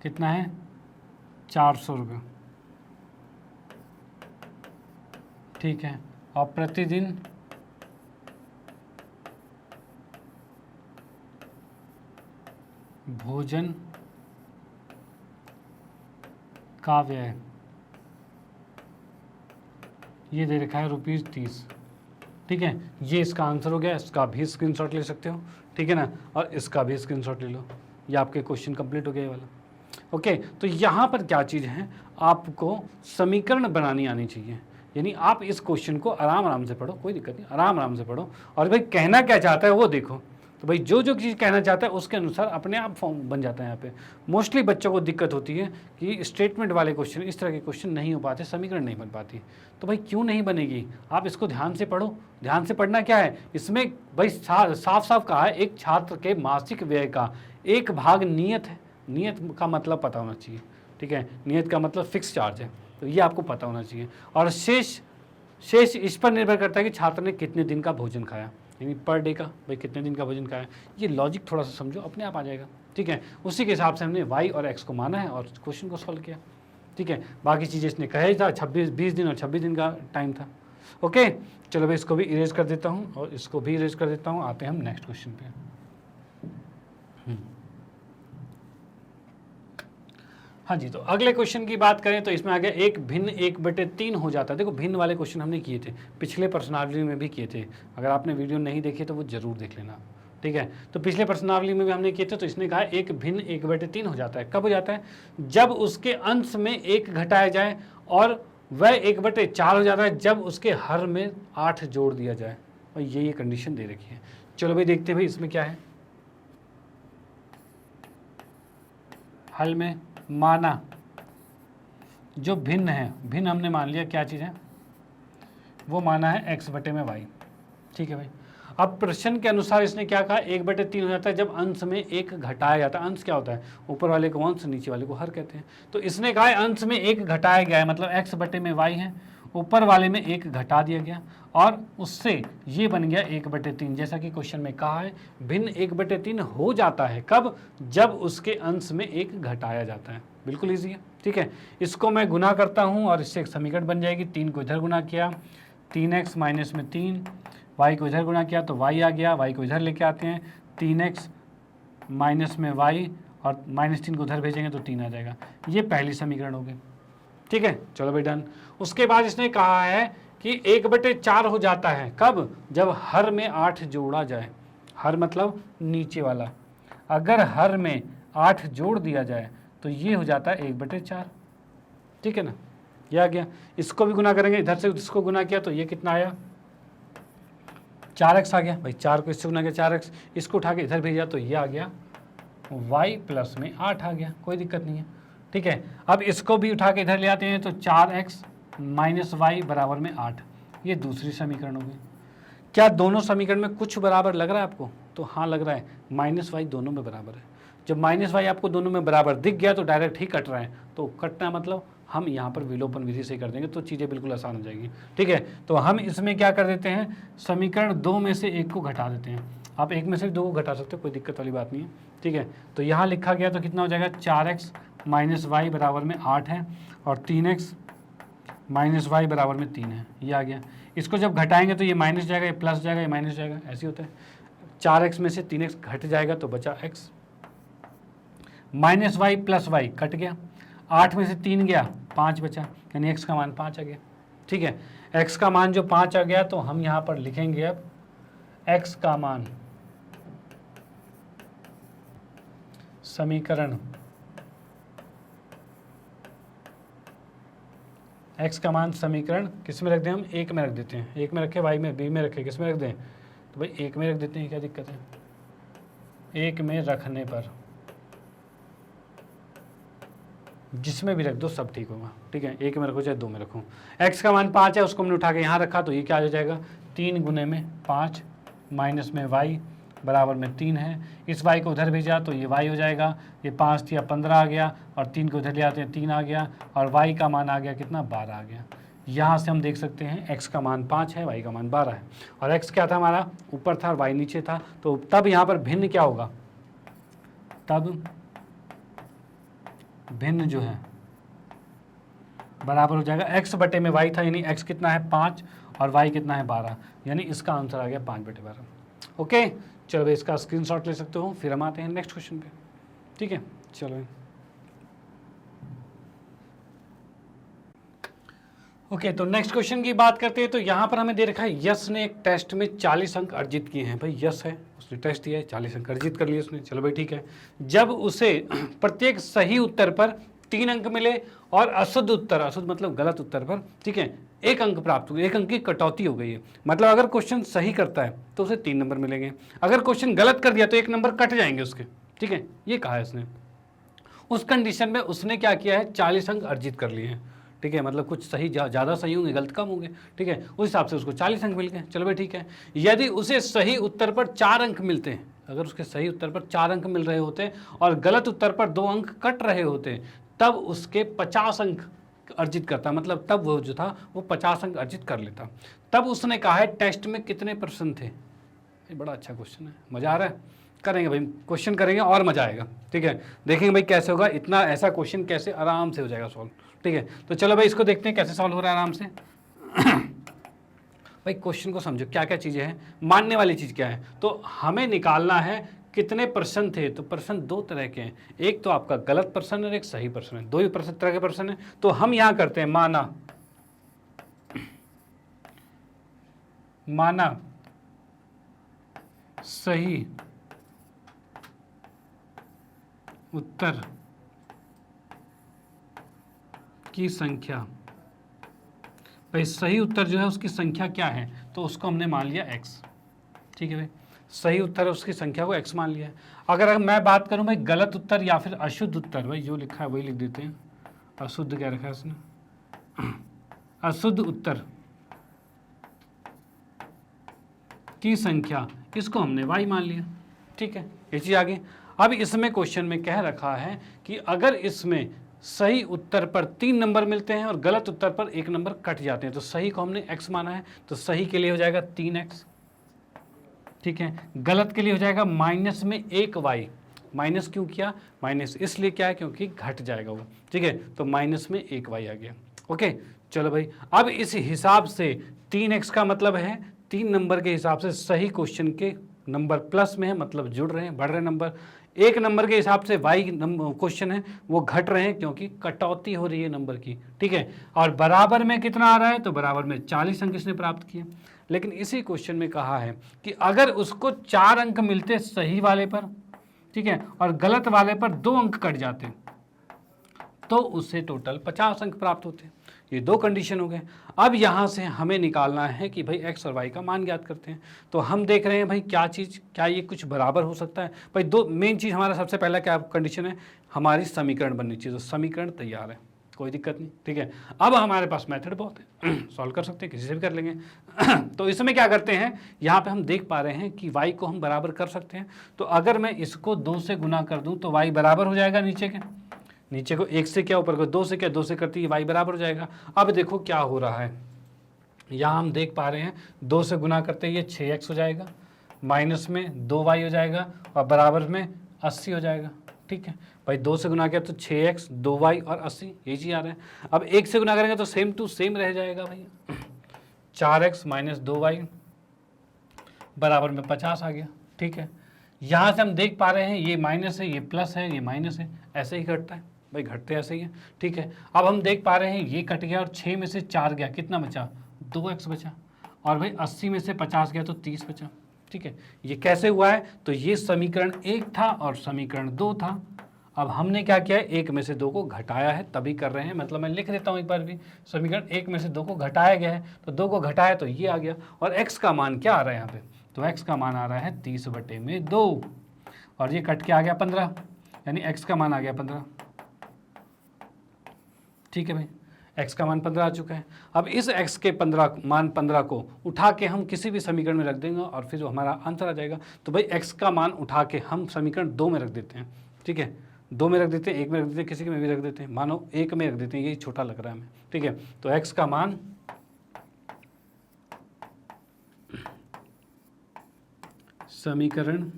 कितना है, 400 रुपये। ठीक है, और प्रतिदिन भोजन का व्यय ये दे रखा है ₹30। ठीक है, ये इसका आंसर हो गया। इसका भी स्क्रीनशॉट ले सकते हो, ठीक है ना, और इसका भी स्क्रीनशॉट ले लो। ये आपके क्वेश्चन कंप्लीट हो गया ये वाला। ओके, तो यहाँ पर क्या चीज़ है, आपको समीकरण बनानी आनी चाहिए। यानी आप इस क्वेश्चन को आराम आराम से पढ़ो, कोई दिक्कत नहीं, आराम आराम से पढ़ो, और भाई कहना क्या चाहता है वो देखो। तो भाई जो जो चीज़ कहना चाहता है उसके अनुसार अपने आप फॉर्म बन जाता है। यहाँ पे मोस्टली बच्चों को दिक्कत होती है कि स्टेटमेंट वाले क्वेश्चन, इस तरह के क्वेश्चन नहीं हो पाते, समीकरण नहीं बन पाती। तो भाई क्यों नहीं बनेगी, आप इसको ध्यान से पढ़ो। ध्यान से पढ़ना क्या है, इसमें भाई साफ साफ कहा है, एक छात्र के मासिक व्यय का 1 भाग नियत है। नियत का मतलब पता होना चाहिए, ठीक है, नियत का मतलब फिक्स चार्ज है, तो ये आपको पता होना चाहिए। और शेष इस पर निर्भर करता है कि छात्र ने कितने दिन का भोजन खाया, यानी पर डे का, भाई कितने दिन का भोजन खाया। ये लॉजिक थोड़ा सा समझो, अपने आप आ जाएगा। ठीक है, उसी के हिसाब से हमने y और x को माना है और क्वेश्चन को सॉल्व किया। ठीक है, बाकी चीज़ें इसने कहा ही था, 20 दिन और 26 दिन का टाइम था। ओके, चलो भाई इसको भी इरेज कर देता हूँ और इसको भी इरेज कर देता हूँ। आते हैं हम नेक्स्ट क्वेश्चन पे। हाँ जी, तो अगले क्वेश्चन की बात करें तो इसमें आ गया 1 भिन्न 1/3 हो जाता है। देखो भिन्न वाले क्वेश्चन हमने किए थे, पिछले प्रश्नावली में भी किए थे। अगर आपने वीडियो नहीं देखी तो वो जरूर देख लेना। ठीक है, तो पिछले प्रश्नावली में भी हमने किए थे। तो इसने कहा 1 भिन्न 1/3 हो जाता है। कब हो जाता है, जब उसके अंश में 1 घटाया जाए, और वह 1/4 हो जाता है जब उसके हर में 8 जोड़ दिया जाए। और ये कंडीशन दे रखी है। चलो भाई देखते हैं भाई इसमें क्या है। हल में माना जो भिन्न है, भिन्न हमने मान लिया क्या चीज़ है, वो माना है x/y। ठीक है भाई, अब प्रश्न के अनुसार इसने क्या कहा, 1/3 हो जाता है जब अंश में 1 घटाया जाता है। अंश क्या होता है, ऊपर वाले को अंश, नीचे वाले को हर कहते हैं। तो इसने कहा अंश में 1 घटाया गया है, मतलब x/y है, ऊपर वाले में 1 घटा दिया गया और उससे ये बन गया 1/3। जैसा कि क्वेश्चन में कहा है, भिन्न 1/3 हो जाता है कब, जब उसके अंश में 1 घटाया जाता है। बिल्कुल ईजी है। ठीक है, इसको मैं गुना करता हूँ और इससे एक समीकरण बन जाएगी। 3 को इधर गुना किया, 3x माइनस में 3, y को इधर गुना किया तो y आ गया, y को इधर लेके आते हैं, 3x माइनस में y, और -3 को उधर भेजेंगे तो 3 आ जाएगा। ये पहली समीकरण हो गई। ठीक है, चलो भाई डन। उसके बाद इसने कहा है कि 1/4 हो जाता है कब, जब हर में 8 जोड़ा जाए। हर मतलब नीचे वाला, अगर हर में 8 जोड़ दिया जाए तो ये हो जाता है 1/4। ठीक है ना, ये आ गया। इसको भी गुना करेंगे, इधर से इसको गुना किया तो ये कितना आया, 4x आ गया। भाई 4 को इससे गुना किया 4x, इसको उठा के इधर भेजा तो ये आ गया y प्लस में 8 आ गया। कोई दिक्कत नहीं है। ठीक है, अब इसको भी उठा के इधर ले आते हैं तो 4x माइनस वाई बराबर में 8। ये दूसरी समीकरण हो गई। क्या दोनों समीकरण में कुछ बराबर लग रहा है आपको, तो हाँ लग रहा है, -y दोनों में बराबर है। जब -y आपको दोनों में बराबर दिख गया तो डायरेक्ट ही कट रहा है, तो कटना मतलब हम यहाँ पर विलोपन विधि से कर देंगे तो चीज़ें बिल्कुल आसान हो जाएगी। ठीक है, तो हम इसमें क्या कर देते हैं, समीकरण 2 में से 1 को घटा देते हैं। आप 1 में से 2 को घटा सकते हो, कोई दिक्कत वाली बात नहीं है। ठीक है, तो यहाँ लिखा गया तो कितना हो जाएगा, 4x माइनस वाई बराबर में 8 है और 3x माइनस वाई बराबर में 3 है। ये आ गया। इसको जब घटाएंगे तो ये माइनस जाएगा, ये प्लस जाएगा, ये माइनस जाएगा, ऐसे होता है। 4x में से 3x घट जाएगा तो बचा x, minus y plus y cut गया, 8 में से 3 गया, 5 बचा, यानी x का मान 5 आ गया। ठीक है, x का मान जो 5 आ गया तो हम यहाँ पर लिखेंगे अब x का मान समीकरण, x का मान समीकरण किस में रख दें, हम 1 में रख देते हैं। 1 में रखे, y में, b में रखे, किस में रख दें, तो भाई 1 में रख देते हैं, क्या दिक्कत है। 1 में रखने पर जिसमें भी रख दो सब ठीक होगा। ठीक है, 1 में रखो चाहे 2 में रखो। x का मान 5 है, उसको हमने उठा के यहाँ रखा तो ये क्या हो जाएगा, 3 गुने में 5 माइनस में y बराबर में 3 है। इस y को उधर भेजा तो ये y हो जाएगा, ये 5 थी 15 आ गया, और 3 को उधर ले आते हैं 3 आ गया, और y का मान आ गया कितना, 12 आ गया। यहाँ से हम देख सकते हैं x का मान 5 है, y का मान 12 है, और x क्या था हमारा, ऊपर था और y नीचे था। तो तब यहाँ पर भिन्न क्या होगा, तब भिन्न जो है बराबर हो जाएगा x बटे में y था, यानी x कितना है 5 और y कितना है 12, यानी इसका आंसर आ गया 5/12। ओके, चलो इसका स्क्रीनशॉट ले सकते हो। फिर हम आते हैं नेक्स्ट क्वेश्चन पे। ठीक है, चलो ओके। तो नेक्स्ट क्वेश्चन की बात करते हैं। तो यहाँ पर हमें दे रखा है यश ने एक टेस्ट में 40 अंक अर्जित किए हैं। भाई यश है, उसने टेस्ट दिया है, 40 अंक अर्जित कर लिए उसने, चलो भाई ठीक है। जब उसे प्रत्येक सही उत्तर पर 3 अंक मिले और अशुद्ध उत्तर, अशुद्ध मतलब गलत उत्तर पर, ठीक है, 1 अंक प्राप्त हुए, 1 अंक की कटौती हो गई है। मतलब अगर क्वेश्चन सही करता है तो उसे 3 नंबर मिलेंगे, अगर क्वेश्चन गलत कर दिया तो 1 नंबर कट जाएंगे उसके, ठीक है, ये कहा है उसने। उस कंडीशन में उसने क्या किया है, 40 अंक अर्जित कर लिए हैं, ठीक है, मतलब कुछ सही ज़्यादा सही होंगे, गलत कम होंगे, ठीक है, उस हिसाब से उसको 40 अंक मिल गए, चलो भाई ठीक है। यदि उसे सही उत्तर पर 4 अंक मिलते हैं, अगर उसके सही उत्तर पर 4 अंक मिल रहे होते और गलत उत्तर पर 2 अंक कट रहे होते, तब उसके 50 अंक अर्जित करता, मतलब तब वो जो था वो 50 अंक अर्जित कर लेता। तब उसने कहा है टेस्ट में कितने % थे। ये बड़ा अच्छा क्वेश्चन है, मज़ा आ रहा है, करेंगे भाई, क्वेश्चन करेंगे और मजा आएगा, ठीक है, देखेंगे भाई कैसे होगा, इतना ऐसा क्वेश्चन कैसे आराम से हो जाएगा सॉल्व, ठीक है। तो चलो भाई इसको देखते हैं कैसे सॉल्व हो रहा है आराम से। भाई क्वेश्चन को समझो, क्या क्या चीज़ें हैं, मानने वाली चीज़ क्या है। तो हमें निकालना है कितने % थे। तो प्रश्न 2 तरह के हैं, एक तो आपका गलत प्रश्न और एक सही प्रश्न है, 2 ही तरह के प्रश्न है। तो हम यहाँ करते हैं माना सही उत्तर की संख्या। भाई सही उत्तर जो है उसकी संख्या क्या है, तो उसको हमने मान लिया x, ठीक है भाई, सही उत्तर है उसकी संख्या को x मान लिया है। अगर मैं बात करूं भाई गलत उत्तर या फिर अशुद्ध उत्तर, भाई जो लिखा है वही लिख देते हैं, अशुद्ध क्या रखा है उसने, अशुद्ध उत्तर की संख्या, इसको हमने y मान लिया, ठीक है, ये चीज आगे। अब इसमें क्वेश्चन में कह रखा है कि अगर इसमें सही उत्तर पर 3 नंबर मिलते हैं और गलत उत्तर पर 1 नंबर कट जाते हैं, तो सही को हमने x माना है, तो सही के लिए हो जाएगा 3x, ठीक है, गलत के लिए हो जाएगा -1y। माइनस क्यों किया, माइनस इसलिए क्या है क्योंकि घट जाएगा वो, ठीक है, तो -1y आ गया, ओके। चलो भाई अब इस हिसाब से 3x का मतलब है 3 नंबर के हिसाब से सही क्वेश्चन के नंबर प्लस में है, मतलब जुड़ रहे हैं, बढ़ रहे नंबर। 1 नंबर के हिसाब से y क्वेश्चन है वो घट रहे हैं क्योंकि कटौती हो रही है नंबर की, ठीक है। और बराबर में कितना आ रहा है, तो बराबर में 40 अंक इसने प्राप्त किए। लेकिन इसी क्वेश्चन में कहा है कि अगर उसको 4 अंक मिलते सही वाले पर, ठीक है, और गलत वाले पर 2 अंक कट जाते, तो उससे टोटल 50 अंक प्राप्त होते। ये 2 कंडीशन हो गए। अब यहाँ से हमें निकालना है कि भाई x और y का मान ज्ञात करते हैं। तो हम देख रहे हैं भाई क्या चीज़, क्या ये कुछ बराबर हो सकता है। भाई 2 मेन चीज़ हमारा सबसे पहला क्या कंडीशन है, हमारी समीकरण बननी चाहिए। तो समीकरण तैयार है, कोई दिक्कत नहीं, ठीक है। अब हमारे पास मेथड बहुत है, सॉल्व कर सकते हैं, किसी से भी कर लेंगे। तो इसमें क्या करते हैं, यहाँ पे हम देख पा रहे हैं कि y को हम बराबर कर सकते हैं। तो अगर मैं इसको 2 से गुना कर दूँ तो y बराबर हो जाएगा नीचे को 1 से क्या, ऊपर को 2 से क्या, 2 से करती है y बराबर हो जाएगा। अब देखो क्या हो रहा है, यहाँ हम देख पा रहे हैं 2 से गुना करते ये 6x हो जाएगा, माइनस में 2y हो जाएगा और बराबर में 80 हो जाएगा, ठीक है भाई। 2 से गुना किया तो 6x 2y और 80, यही चीज़ आ रहा है। अब 1 से गुना करेंगे तो सेम टू सेम रह जाएगा भैया, 4x माइनस 2y बराबर में 50 आ गया, ठीक है। यहाँ से हम देख पा रहे हैं ये माइनस है, ये प्लस है, ये माइनस है, ऐसे ही घटता है भाई, घटते ऐसे ही है, ठीक है। अब हम देख पा रहे हैं ये कट गया और 6 में से 4 गया, कितना बचा, 2x बचा, और भाई 80 में से 50 गया तो 30 बचा, ठीक है। ये कैसे हुआ है, तो ये समीकरण 1 था और समीकरण 2 था। अब हमने क्या किया है, 1 में से 2 को घटाया है, तभी कर रहे हैं, मतलब मैं लिख देता हूँ एक बार भी, समीकरण 1 में से 2 को घटाया गया है, तो 2 को घटाया तो ये आ गया। और x का मान क्या आ रहा है यहाँ पे, तो x का मान आ रहा है 30/2 और ये कट के आ गया 15, यानी x का मान आ गया 15, ठीक है भाई, x का मान 15 आ चुका है। अब इस x के 15 को उठा के हम किसी भी समीकरण में रख देंगे और फिर जो हमारा आंसर आ जाएगा। तो भाई x का मान उठा के हम समीकरण 2 में रख देते हैं, ठीक है, 2 में रख देते हैं, 1 में रख देते हैं, किसी में भी रख देते हैं, मानो 1 में रख देते हैं, यही छोटा लग रहा है हमें, ठीक है। तो x का मान समीकरण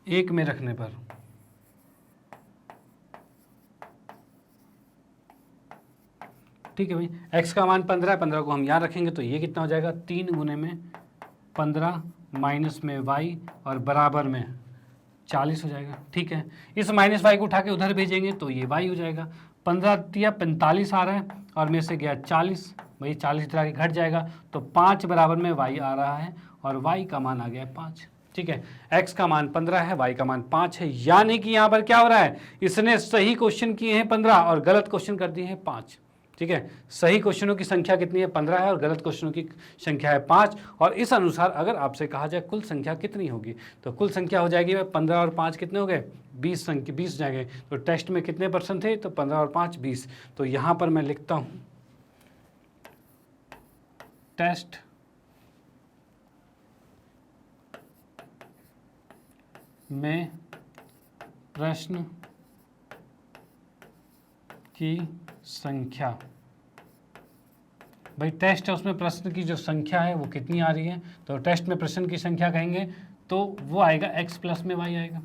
1 में रखने पर ठीक है भाई, x का मान 15 है, 15 को हम यहाँ रखेंगे तो ये कितना हो जाएगा, 3 गुने में 15 माइनस में y और बराबर में 40 हो जाएगा। ठीक है, इस -y को उठा के उधर भेजेंगे तो ये y हो जाएगा। 15 या 45 आ रहा है और में से गया 40, वही 40 इधर आके घट जाएगा तो 5 बराबर में y आ रहा है और y का मान आ गया 5। ठीक है, x का मान 15 है, y का मान 5 है, यानी कि यहाँ पर क्या हो रहा है, इसने सही क्वेश्चन किए हैं 15 और गलत क्वेश्चन कर दिए हैं 5। ठीक है, सही क्वेश्चनों की संख्या कितनी है, 15 है और गलत क्वेश्चनों की संख्या है 5। और इस अनुसार अगर आपसे कहा जाए कुल संख्या कितनी होगी तो कुल संख्या हो जाएगी 15 और 5 कितने हो गए, 20 संख्या 20 जाएंगे। तो टेस्ट में कितने % थे, तो 15 और 5 20। तो यहाँ पर मैं लिखता हूँ टेस्ट में प्रश्न की संख्या, भाई टेस्ट है उसमें प्रश्न की जो संख्या है वो कितनी आ रही है, तो टेस्ट में प्रश्न की संख्या कहेंगे तो वो आएगा x प्लस में y आएगा।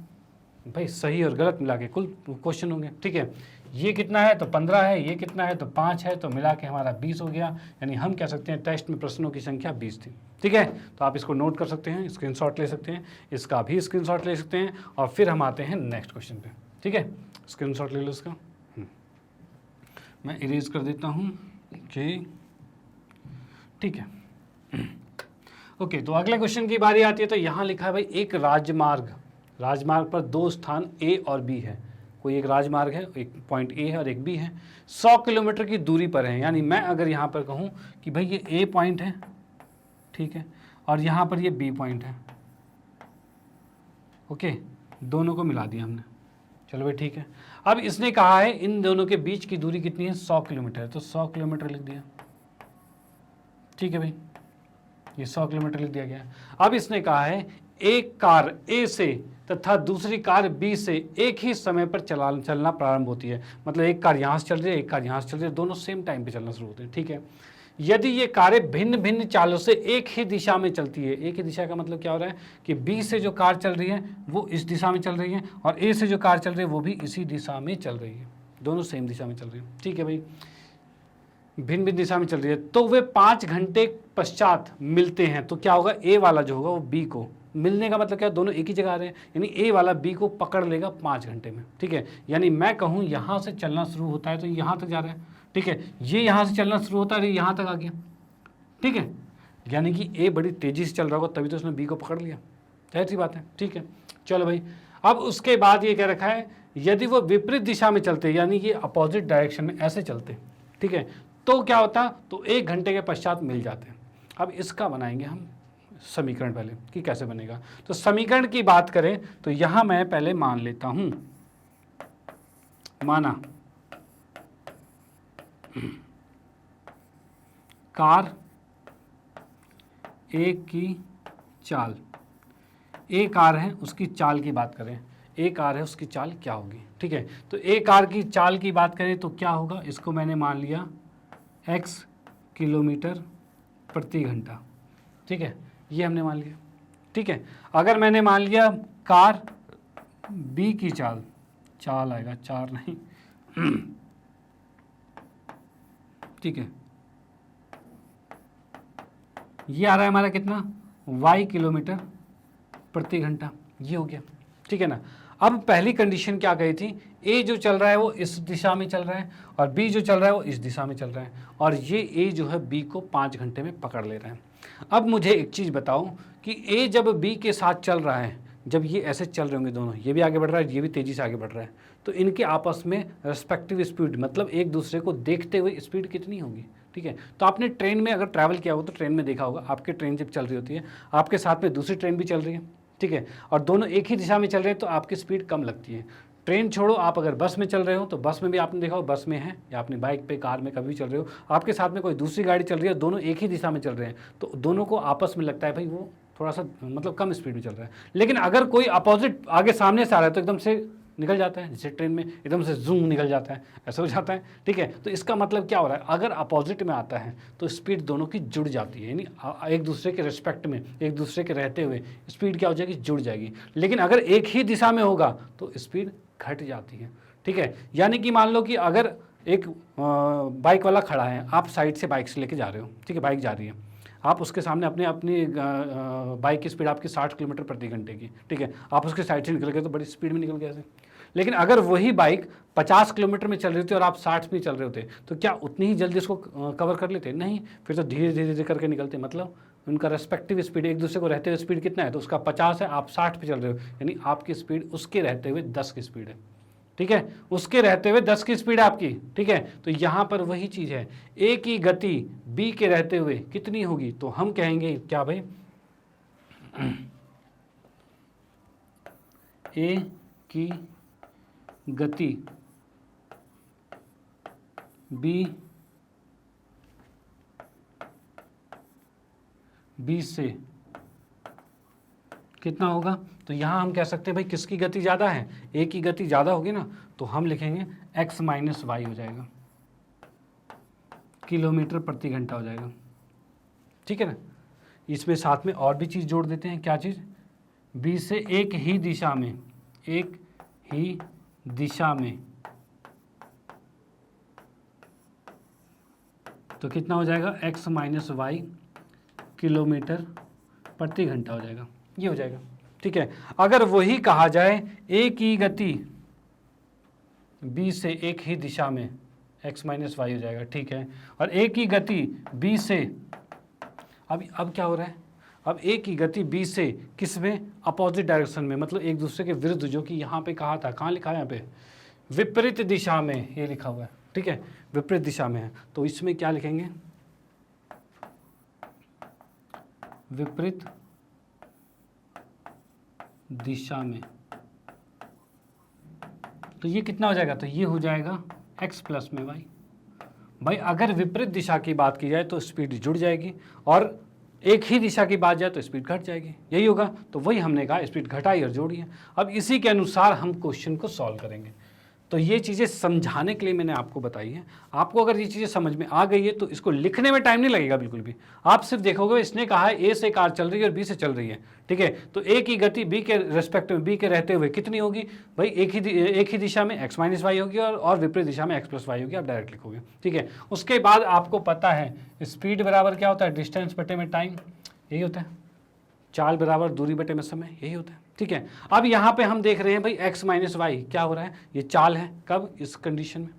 भाई सही और गलत मिला के कुल क्वेश्चन होंगे। ठीक है, ये कितना है तो 15 है, ये कितना है तो 5 है, तो मिला के हमारा 20 हो गया। यानी हम कह सकते हैं टेस्ट में प्रश्नों की संख्या 20 थी। ठीक है, तो आप इसको नोट कर सकते हैं, स्क्रीनशॉट ले सकते हैं, इसका भी स्क्रीनशॉट ले सकते हैं और फिर हम आते हैं नेक्स्ट क्वेश्चन पे। ठीक है, स्क्रीनशॉट ले लो इसका, मैं इरेज कर देता हूँ कि ठीक है। ओके, तो अगले क्वेश्चन की बारी आती है। तो यहाँ लिखा है भाई एक राजमार्ग पर 2 स्थान A और B है। कोई एक राजमार्ग है, एक पॉइंट A है और एक B है, 100 किलोमीटर की दूरी पर है। यानी मैं अगर यहाँ पर कहूँ कि भाई ये A पॉइंट है, ठीक है, और यहाँ पर ये B पॉइंट है। ओके, दोनों को मिला दिया हमने, चलो भाई ठीक है। अब इसने कहा है इन दोनों के बीच की दूरी कितनी है, 100 किलोमीटर है, तो 100 किलोमीटर लिख दिया। ठीक है भाई, ये 100 किलोमीटर लिख दिया गया। अब इसने कहा है एक कार A से तथा दूसरी कार B से एक ही समय पर चलना प्रारंभ होती है। मतलब एक कार यहाँ से चल रही है, एक कार यहाँ से चल रही है, दोनों सेम टाइम पे चलना शुरू होते हैं। ठीक है, यदि ये कारें भिन्न भिन्न चालों से एक ही दिशा में चलती है, एक ही दिशा का मतलब क्या हो रहा है कि B से जो कार चल रही है वो इस दिशा में चल रही है और A से जो कार चल रही है वो भी इसी दिशा में चल रही है, दोनों सेम दिशा में चल रही है। ठीक है भाई, भिन्न भिन्न दिशा में चल रही है, तो वे 5 घंटे पश्चात मिलते हैं। तो क्या होगा, A वाला जो होगा वो B को मिलने का मतलब क्या, दोनों एक ही जगह आ रहे हैं, यानी A वाला B को पकड़ लेगा 5 घंटे में। ठीक है, यानी मैं कहूँ यहाँ से चलना शुरू होता है तो यहाँ तक जा रहा है। ठीक है, ये यहाँ से चलना शुरू होता है, यहाँ तक आ गया। ठीक है, यानी कि A बड़ी तेजी से चल रहा होगा तभी तो उसने B को पकड़ लिया, जाहिर सी बात है। ठीक है, चलो भाई, अब उसके बाद ये क्या रखा है, यदि वो विपरीत दिशा में चलते, यानी कि अपोजिट डायरेक्शन में ऐसे चलते, ठीक है, तो क्या होता, तो 1 घंटे के पश्चात मिल जाते हैं। अब इसका बनाएंगे हम समीकरण पहले कि कैसे बनेगा। तो समीकरण की बात करें तो यहां मैं पहले मान लेता हूं, माना कार A की चाल, A कार है उसकी चाल की बात करें, A कार है उसकी चाल क्या होगी। ठीक है, तो A कार की चाल की बात करें तो क्या होगा, इसको मैंने मान लिया x किलोमीटर प्रति घंटा। ठीक है, ये हमने मान लिया। ठीक है, अगर मैंने मान लिया कार B की चाल आएगा, चार नहीं ठीक है, ये आ रहा है हमारा कितना, y किलोमीटर प्रति घंटा, ये हो गया। ठीक है ना। अब पहली कंडीशन क्या कही थी, A जो चल रहा है वो इस दिशा में चल रहा है और B जो चल रहा है वो इस दिशा में चल रहा है और ये A जो है B को 5 घंटे में पकड़ ले रहा है। अब मुझे एक चीज़ बताओ कि A जब B के साथ चल रहा है, जब ये ऐसे चल रहे होंगे दोनों, ये भी आगे बढ़ रहा है, ये भी तेज़ी से आगे बढ़ रहा है, तो इनके आपस में रेस्पेक्टिव स्पीड मतलब एक दूसरे को देखते हुए स्पीड कितनी होगी। ठीक है, तो आपने ट्रेन में अगर ट्रैवल किया हो तो ट्रेन में देखा होगा, आपकी ट्रेन जब चल रही होती है आपके साथ में दूसरी ट्रेन भी चल रही है। ठीक है, और दोनों एक ही दिशा में चल रहे हैं तो आपकी स्पीड कम लगती है। ट्रेन छोड़ो, आप अगर बस में चल रहे हो तो बस में भी आपने देखा हो, बस में है या अपनी बाइक पे कार में कभी भी चल रहे हो, आपके साथ में कोई दूसरी गाड़ी चल रही है, दोनों एक ही दिशा में चल रहे हैं तो दोनों को आपस में लगता है भाई वो थोड़ा सा मतलब कम स्पीड में चल रहा है। लेकिन अगर कोई अपोजिट आगे सामने से आ रहा है तो एकदम से निकल जाता है, जैसे ट्रेन में एकदम से जूम निकल जाता है, ऐसा हो जाता है। ठीक है, तो इसका मतलब क्या हो रहा है, अगर अपोजिट में आता है तो स्पीड दोनों की जुड़ जाती है, यानी एक दूसरे के रिस्पेक्ट में, एक दूसरे के रहते हुए स्पीड क्या हो जाएगी, जुड़ जाएगी। लेकिन अगर एक ही दिशा में होगा तो स्पीड घट जाती है। ठीक है, यानी कि मान लो कि अगर एक बाइक वाला खड़ा है, आप साइड से बाइक से लेके जा रहे हो, ठीक है, बाइक जा रही है, आप उसके सामने अपनी बाइक की स्पीड आपकी 60 किलोमीटर प्रति घंटे की, ठीक है, आप उसके साइड से निकल गए तो बड़ी स्पीड में निकल गए ऐसे। लेकिन अगर वही बाइक 50 किलोमीटर में चल रही थी और आप 60 में चल रहे होते तो क्या उतनी ही जल्दी उसको कवर कर लेते? नहीं, फिर तो धीरे धीरे धीरे करके निकलते। मतलब उनका रेस्पेक्टिव स्पीड एक दूसरे को रहते हुए स्पीड कितना है, तो उसका 50 है, आप 60 पे चल रहे हो, यानी आपकी स्पीड उसके रहते हुए 10 की स्पीड है, ठीक है, उसके रहते हुए 10 की स्पीड आपकी, ठीक है। तो यहां पर वही चीज है, ए की गति बी के रहते हुए कितनी होगी, तो हम कहेंगे क्या भाई, ए की गति बी से कितना होगा, तो यहां हम कह सकते हैं भाई किसकी गति ज़्यादा है, ए की गति ज़्यादा होगी ना, तो हम लिखेंगे x माइनस वाई हो जाएगा, किलोमीटर प्रति घंटा हो जाएगा, ठीक है ना। इसमें साथ में और भी चीज़ जोड़ देते हैं, क्या चीज़, बी से एक ही दिशा में तो कितना हो जाएगा, x माइनस वाई किलोमीटर प्रति घंटा हो जाएगा, ये हो जाएगा, ठीक है। अगर वही कहा जाए ए की गति बी से एक ही दिशा में, x माइनस वाई हो जाएगा, ठीक है। और ए की गति बी से, अब क्या हो रहा है, अब ए की गति बी से किस में, अपोजिट डायरेक्शन में, मतलब एक दूसरे के विरुद्ध, जो कि यहाँ पे कहा था, कहाँ लिखा है, यहाँ पे विपरीत दिशा में, ये लिखा हुआ है, ठीक है, विपरीत दिशा में है। तो इसमें क्या लिखेंगे, विपरीत दिशा में, तो ये कितना हो जाएगा, तो ये हो जाएगा x प्लस में y। भाई अगर विपरीत दिशा की बात की जाए तो स्पीड जुड़ जाएगी, और एक ही दिशा की बात जाए तो स्पीड घट जाएगी, यही होगा। तो वही हमने कहा, स्पीड घटाई और जोड़ी है। अब इसी के अनुसार हम क्वेश्चन को सॉल्व करेंगे। तो ये चीज़ें समझाने के लिए मैंने आपको बताई है। आपको अगर ये चीज़ें समझ में आ गई है तो इसको लिखने में टाइम नहीं लगेगा बिल्कुल भी। आप सिर्फ देखोगे इसने कहा है ए से कार चल रही है और बी से चल रही है, ठीक है, तो ए की गति बी के रेस्पेक्ट में, बी के रहते हुए कितनी होगी भाई, एक ही दिशा में x माइनस वाई होगी और विपरीत दिशा में x प्लस वाई होगी, आप डायरेक्ट लिखोगे, ठीक है। उसके बाद आपको पता है स्पीड बराबर क्या होता है, डिस्टेंस बटे में टाइम, यही होता है। चाल बराबर दूरी बटे में समय, यही होता है, ठीक है। अब यहाँ पे हम देख रहे हैं भाई x माइनस वाई क्या हो रहा है, ये चाल है, कब, इस कंडीशन में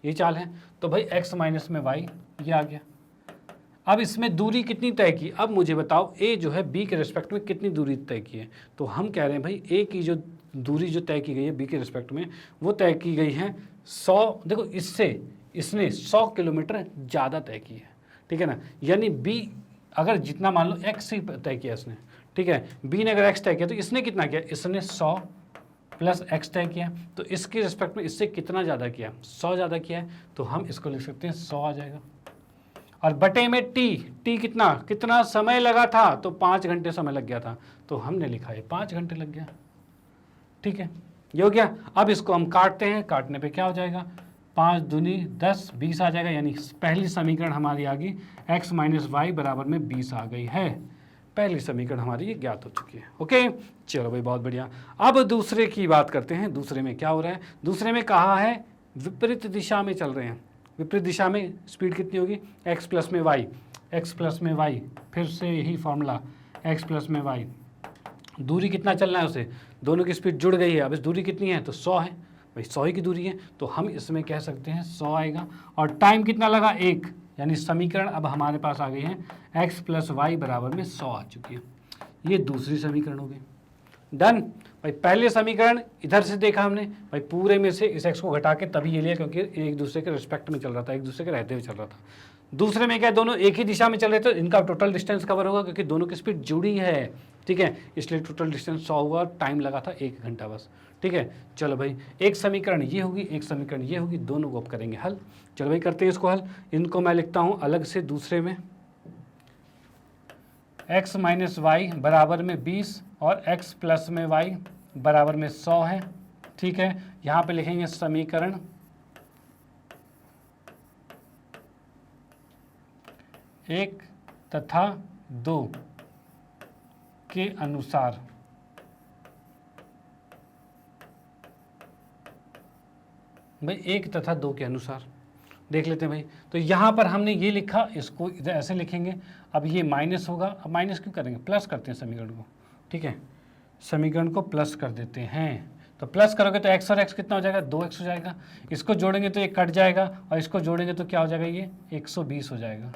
ये चाल है, तो भाई x माइनस में y ये आ गया। अब इसमें दूरी कितनी तय की, अब मुझे बताओ a जो है b के रिस्पेक्ट में कितनी दूरी तय की है, तो हम कह रहे हैं भाई a की जो दूरी जो तय की गई है b के रिस्पेक्ट में, वो तय की गई है 100, देखो इसने 100 किलोमीटर ज़्यादा तय की है, ठीक है ना। यानी b अगर जितना मान लो x ही तय किया इसने, ठीक है, b ने अगर x तय किया तो इसने कितना किया, इसने 100 प्लस x तय किया, तो इसके रिस्पेक्ट में इससे कितना ज़्यादा किया, 100 ज़्यादा किया है, तो हम इसको लिख सकते हैं 100 आ जाएगा। और बटे में t कितना समय लगा था, तो 5 घंटे समय लग गया था, तो हमने लिखा है 5 घंटे लग गया, ठीक है, ये हो गया। अब इसको हम काटते हैं, काटने पे क्या हो जाएगा, 5 दूनी 10, 20 आ जाएगा, यानी पहली समीकरण हमारी आ गई x माइनस वाई बराबर में 20 आ गई है। पहली समीकरण हमारी ये ज्ञात हो चुकी है। ओके, चलो भाई बहुत बढ़िया। अब दूसरे की बात करते हैं, दूसरे में क्या हो रहा है, दूसरे में कहा है विपरीत दिशा में चल रहे हैं, विपरीत दिशा में स्पीड कितनी होगी, x प्लस में वाई, फिर से यही फॉर्मूला x प्लस में वाई, दूरी कितना चलना है उसे, दोनों की स्पीड जुड़ गई है, अब इस दूरी कितनी है, तो 100 है भाई, 100 ही की दूरी है, तो हम इसमें कह सकते हैं 100 आएगा। और टाइम कितना लगा, 1, यानी समीकरण अब हमारे पास आ गई है x प्लस वाई बराबर में 100 आ चुकी है। ये दूसरी समीकरण हो गई। डन भाई। पहले समीकरण इधर से देखा हमने भाई, पूरे में से इस x को घटा के तभी ये लिया, क्योंकि एक दूसरे के रिस्पेक्ट में चल रहा था, एक दूसरे के रहते हुए चल रहा था। दूसरे में क्या, दोनों एक ही दिशा में चल रहे थे, इनका टोटल डिस्टेंस कवर होगा क्योंकि दोनों की स्पीड जुड़ी है, ठीक है, इसलिए टोटल डिस्टेंस 100 हुआ, टाइम लगा था 1 घंटा बस, ठीक है। चलो भाई, एक समीकरण ये होगी, एक समीकरण ये होगी, दोनों को अब करेंगे हल। चलो भाई करते हैं इसको हल। इनको मैं लिखता हूँ अलग से, दूसरे में x माइनस वाई बराबर में 20 और x प्लस में वाई बराबर में 100 है, ठीक है। यहाँ पे लिखेंगे समीकरण 1 तथा 2 के अनुसार भाई 1 तथा 2 के अनुसार, देख लेते हैं भाई। तो यहाँ पर हमने ये लिखा, इसको इधर ऐसे लिखेंगे। अब ये माइनस होगा, अब माइनस क्यों करेंगे, प्लस करते हैं समीकरण को, ठीक है, समीकरण को प्लस कर देते हैं। तो प्लस करोगे तो x और x कितना हो जाएगा, 2x हो जाएगा। इसको जोड़ेंगे तो ये कट जाएगा और इसको जोड़ेंगे तो क्या हो जाएगा, ये 120 हो जाएगा।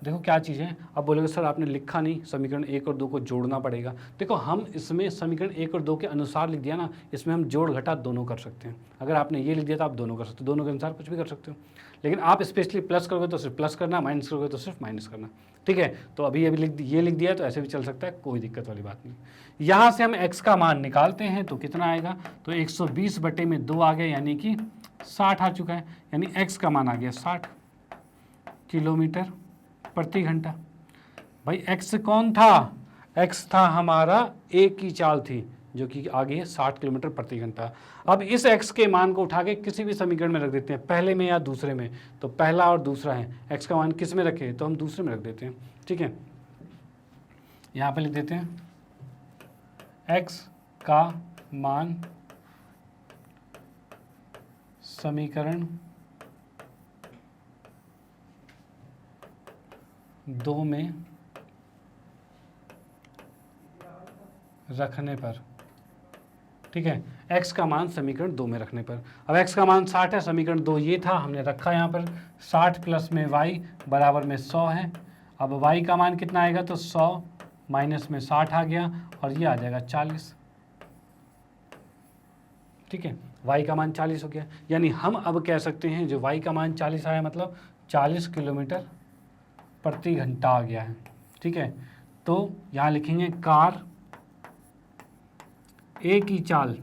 देखो क्या चीज़ है। अब बोलोगे सर आपने लिखा नहीं, समीकरण 1 और 2 को जोड़ना पड़ेगा। देखो हम इसमें समीकरण 1 और 2 के अनुसार लिख दिया ना, इसमें हम जोड़ घटा दोनों कर सकते हैं। अगर आपने ये लिख दिया तो आप दोनों कर सकते हो, दोनों के अनुसार कुछ भी कर सकते हो। लेकिन आप स्पेशली प्लस करोगे तो सिर्फ प्लस करना, माइनस करोगे तो सिर्फ माइनस करना, ठीक है। तो अभी ये लिख दिया तो ऐसे भी चल सकता है, कोई दिक्कत वाली बात नहीं। यहाँ से हम x का मान निकालते हैं तो कितना आएगा, तो 120/2 आ गया, यानी कि 60 आ चुका है। यानी x का मान आ गया 60 किलोमीटर प्रति घंटा। भाई x कौन था, x था हमारा एक की चाल थी जो कि आगे है 60 किलोमीटर प्रति घंटा। अब इस x के मान को उठा के किसी भी समीकरण में रख देते हैं, पहले में या दूसरे में। तो पहला और दूसरा है, x का मान किस में रखें, तो हम दूसरे में रख देते हैं, ठीक है। यहाँ पे लिख देते हैं x का मान समीकरण 2 में रखने पर, ठीक है, x का मान समीकरण 2 में रखने पर। अब x का मान 60 है, समीकरण 2 ये था, हमने रखा यहाँ पर 60 प्लस में y बराबर में 100 है। अब y का मान कितना आएगा, तो 100 माइनस में 60 आ गया और ये आ जाएगा 40, ठीक है। y का मान 40 हो गया, यानी हम अब कह सकते हैं जो y का मान 40 आया मतलब 40 किलोमीटर प्रति घंटा आ गया है, ठीक है। तो यहाँ लिखेंगे कार ए की चाल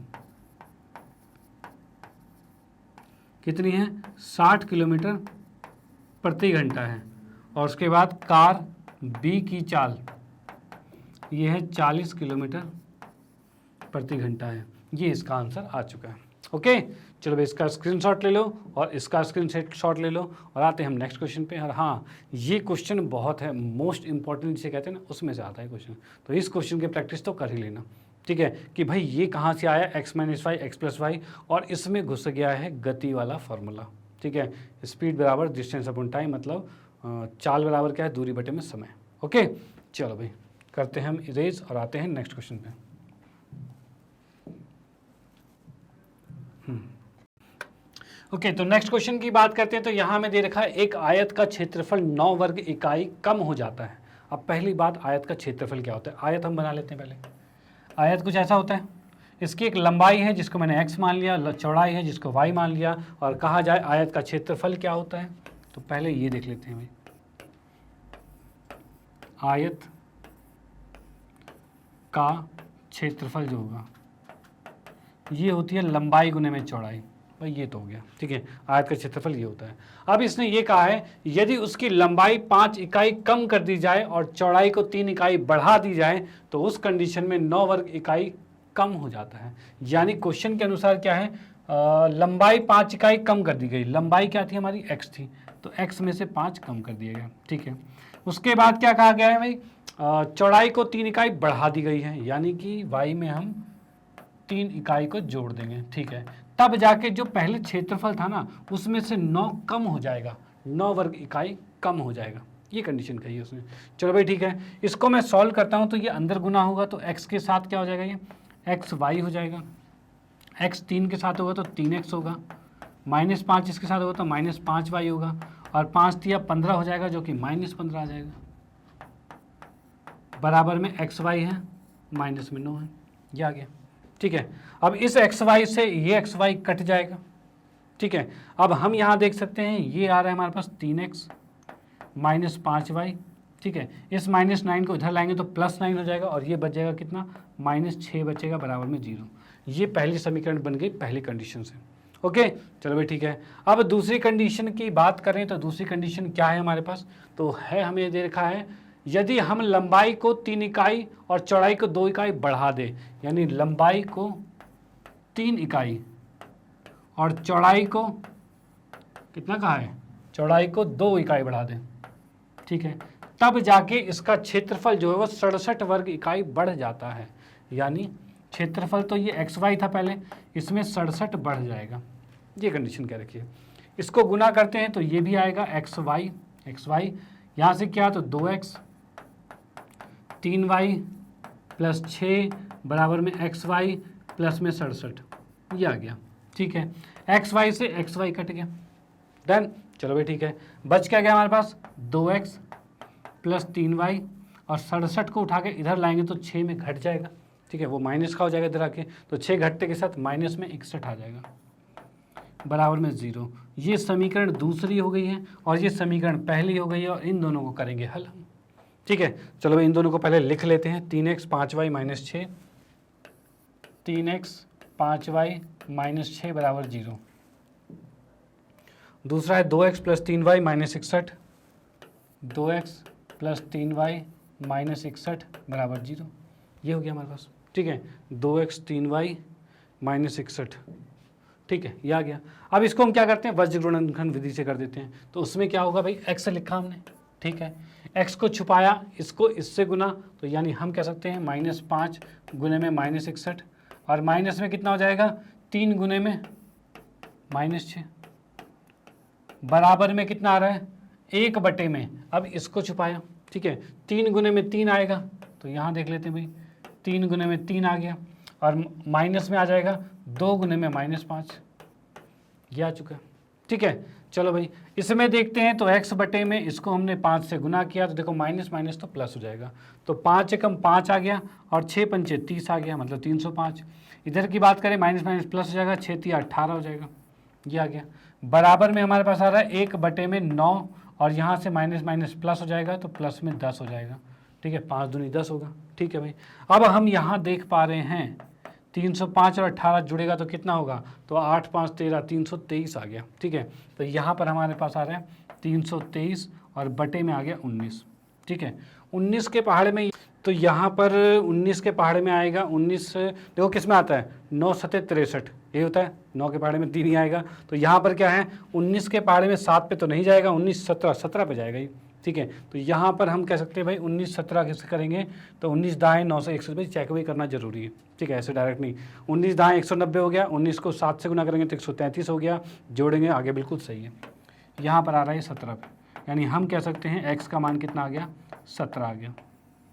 कितनी है, 60 किलोमीटर प्रति घंटा है, और उसके बाद कार बी की चाल ये है 40 किलोमीटर प्रति घंटा है। ये इसका आंसर आ चुका है। ओके, चलो भाई इसका स्क्रीनशॉट ले लो और इसका स्क्रीनशॉट ले लो और आते हैं हम नेक्स्ट क्वेश्चन पे। और हाँ, ये क्वेश्चन बहुत है, मोस्ट इंपॉर्टेंट जिसे कहते हैं ना, उसमें से आता है क्वेश्चन। तो इस क्वेश्चन की प्रैक्टिस तो कर ही लेना, ठीक है, कि भाई ये कहाँ से आया, x - y x + y, और इसमें घुस गया है गति वाला फार्मूला, ठीक है। स्पीड बराबर डिस्टेंस अपॉन टाइम, मतलब चाल बराबर क्या है, दूरी बटे में समय। ओके, चलो भाई करते हैं हम इरेज और आते हैं नेक्स्ट क्वेश्चन पे। ओके, तो नेक्स्ट क्वेश्चन की बात करते हैं। तो यहाँ में दे रखा है एक आयत का क्षेत्रफल 9 वर्ग इकाई कम हो जाता है। अब पहली बात, आयत का क्षेत्रफल क्या होता है। आयत हम बना लेते हैं पहले। आयत कुछ ऐसा होता है, इसकी एक लंबाई है जिसको मैंने x मान लिया, चौड़ाई है जिसको y मान लिया, और कहा जाए आयत का क्षेत्रफल क्या होता है। तो पहले ये देख लेते हैं भाई, आयत का क्षेत्रफल जो होगा ये होती है लंबाई गुने में चौड़ाई। भाई ये तो हो गया, ठीक है, आयत का क्षेत्रफल ये होता है। अब इसने ये कहा है यदि उसकी लंबाई 5 इकाई कम कर दी जाए और चौड़ाई को 3 इकाई बढ़ा दी जाए तो उस कंडीशन में 9 वर्ग इकाई कम हो जाता है। यानी क्वेश्चन के अनुसार क्या है, लंबाई 5 इकाई कम कर दी गई। लंबाई क्या थी हमारी, x थी, तो x में से 5 कम कर दिया गया, ठीक है। उसके बाद क्या कहा गया है भाई, चौड़ाई को 3 इकाई बढ़ा दी गई है, यानी कि y में हम 3 इकाई को जोड़ देंगे, ठीक है। तब जाके जो पहले क्षेत्रफल था ना उसमें से 9 कम हो जाएगा, 9 वर्ग इकाई कम हो जाएगा, ये कंडीशन कही है उसने। चलो भाई ठीक है, इसको मैं सॉल्व करता हूँ। तो ये अंदर गुना होगा तो x के साथ क्या हो जाएगा, ये xy हो जाएगा, x 3 के साथ होगा तो 3x होगा, -5 इसके साथ होगा तो -5y होगा, और 5 तिया 15 हो जाएगा जो कि -15 आ जाएगा, बराबर में xy है माइनस में 9 है, ये आ गया, ठीक है। अब इस xy से ये xy कट जाएगा, ठीक है। अब हम यहाँ देख सकते हैं ये आ रहा है हमारे पास 3x -5y, ठीक है। इस -9 को इधर लाएंगे तो +9 हो जाएगा, और ये बच जाएगा कितना, -6 बचेगा बराबर में 0। ये पहली समीकरण बन गई पहली कंडीशन से। ओके, चलो भाई ठीक है। अब दूसरी कंडीशन की बात करें तो दूसरी कंडीशन क्या है हमारे पास, तो है हमें दे रखा है यदि हम लंबाई को 3 इकाई और चौड़ाई को 2 इकाई बढ़ा दे, यानी लंबाई को 3 इकाई और चौड़ाई को कितना कहा है, चौड़ाई को 2 इकाई बढ़ा दें, ठीक है, तब जाके इसका क्षेत्रफल जो है वो 67 वर्ग इकाई बढ़ जाता है। यानी क्षेत्रफल तो ये xy था पहले, इसमें 67 बढ़ जाएगा, ये कंडीशन क्या रखी है। इसको गुना करते हैं तो ये भी आएगा एक्स वाई, यहाँ से क्या तो 2x 3y प्लस 6 बराबर में एक्स वाई प्लस में 67, ये आ गया। ठीक है, एक्स वाई से एक्स वाई कट गया, डन। चलो भाई ठीक है, बच क्या गया हमारे पास 2x प्लस 3y, और 67 को उठा के इधर लाएंगे तो 6 में घट जाएगा। ठीक है, वो माइनस का हो जाएगा इधर आके, तो 6 घटते के साथ माइनस में 61 आ जाएगा बराबर में 0। ये समीकरण दूसरी हो गई है और ये समीकरण पहली हो गई है, और इन दोनों को करेंगे हल हम। ठीक है, चलो भाई इन दोनों को पहले लिख लेते हैं। 3x 5y minus 6, 3x 5y minus 6 बराबर 0। दूसरा है 2x plus 3y minus 61, 2x plus 3y minus 61 बराबर 0। ये हो गया हमारे पास। ठीक है, 2x 3y माइनस 61। ठीक है, ये आ गया। अब इसको हम क्या करते हैं, वज्र गुणनखंड विधि से कर देते हैं। तो उसमें क्या होगा भाई, x लिखा हमने, ठीक है, x को छुपाया, इसको इससे गुना, तो यानी हम कह सकते हैं -5 गुने में माइनस 61, और माइनस में कितना हो जाएगा 3 गुने में -6 बराबर में कितना आ रहा है 1 बटे में। अब इसको छुपाया, ठीक है, 3 गुने में 3 आएगा, तो यहाँ देख लेते हैं भाई 3 गुने में 3 आ गया, और माइनस में आ जाएगा 2 गुने में -5, ये आ चुका है। ठीक है, चलो भाई इसमें देखते हैं। तो x बटे में इसको हमने 5 से गुना किया, तो देखो माइनस माइनस तो प्लस हो जाएगा, तो 5 एकम 5 आ गया, और 6 पंचे 30 आ गया, मतलब 305। इधर की बात करें माइनस माइनस प्लस हो जाएगा, 6 तिया 18 हो जाएगा, ये आ गया। बराबर में हमारे पास आ रहा है 1 बटे में 9, और यहाँ से माइनस माइनस प्लस हो जाएगा, तो प्लस में 10 हो जाएगा। ठीक है, 5 दूनी 10 होगा। ठीक है भाई, अब हम यहाँ देख पा रहे हैं 305 और 18 जुड़ेगा तो कितना होगा, तो 8 5 13 323 आ गया। ठीक है, तो यहाँ पर हमारे पास आ रहा है 323 और बटे में आ गया 19। ठीक है, 19 के पहाड़े में, तो यहाँ पर 19 के पहाड़े में आएगा 19, देखो किस में आता है 9 7 63, ये होता है, 9 के पहाड़े में 3 ही आएगा। तो यहाँ पर क्या है 19 के पहाड़े में 7 पे तो नहीं जाएगा, 19 17 17 पे जाएगा ये। ठीक है, तो यहाँ पर हम कह सकते हैं भाई 19 17 कैसे करेंगे, तो 19 दाएँ 9 से 100, भाई चेक भी करना जरूरी है। ठीक है, ऐसे डायरेक्ट नहीं। 19 दाएँ 190 हो गया, 19 को 7 से गुना करेंगे तो 133 हो गया, जोड़ेंगे आगे बिल्कुल सही है। यहाँ पर आ रहा है 17 पे, यानी हम कह सकते हैं x का मान कितना आ गया 17 आ गया।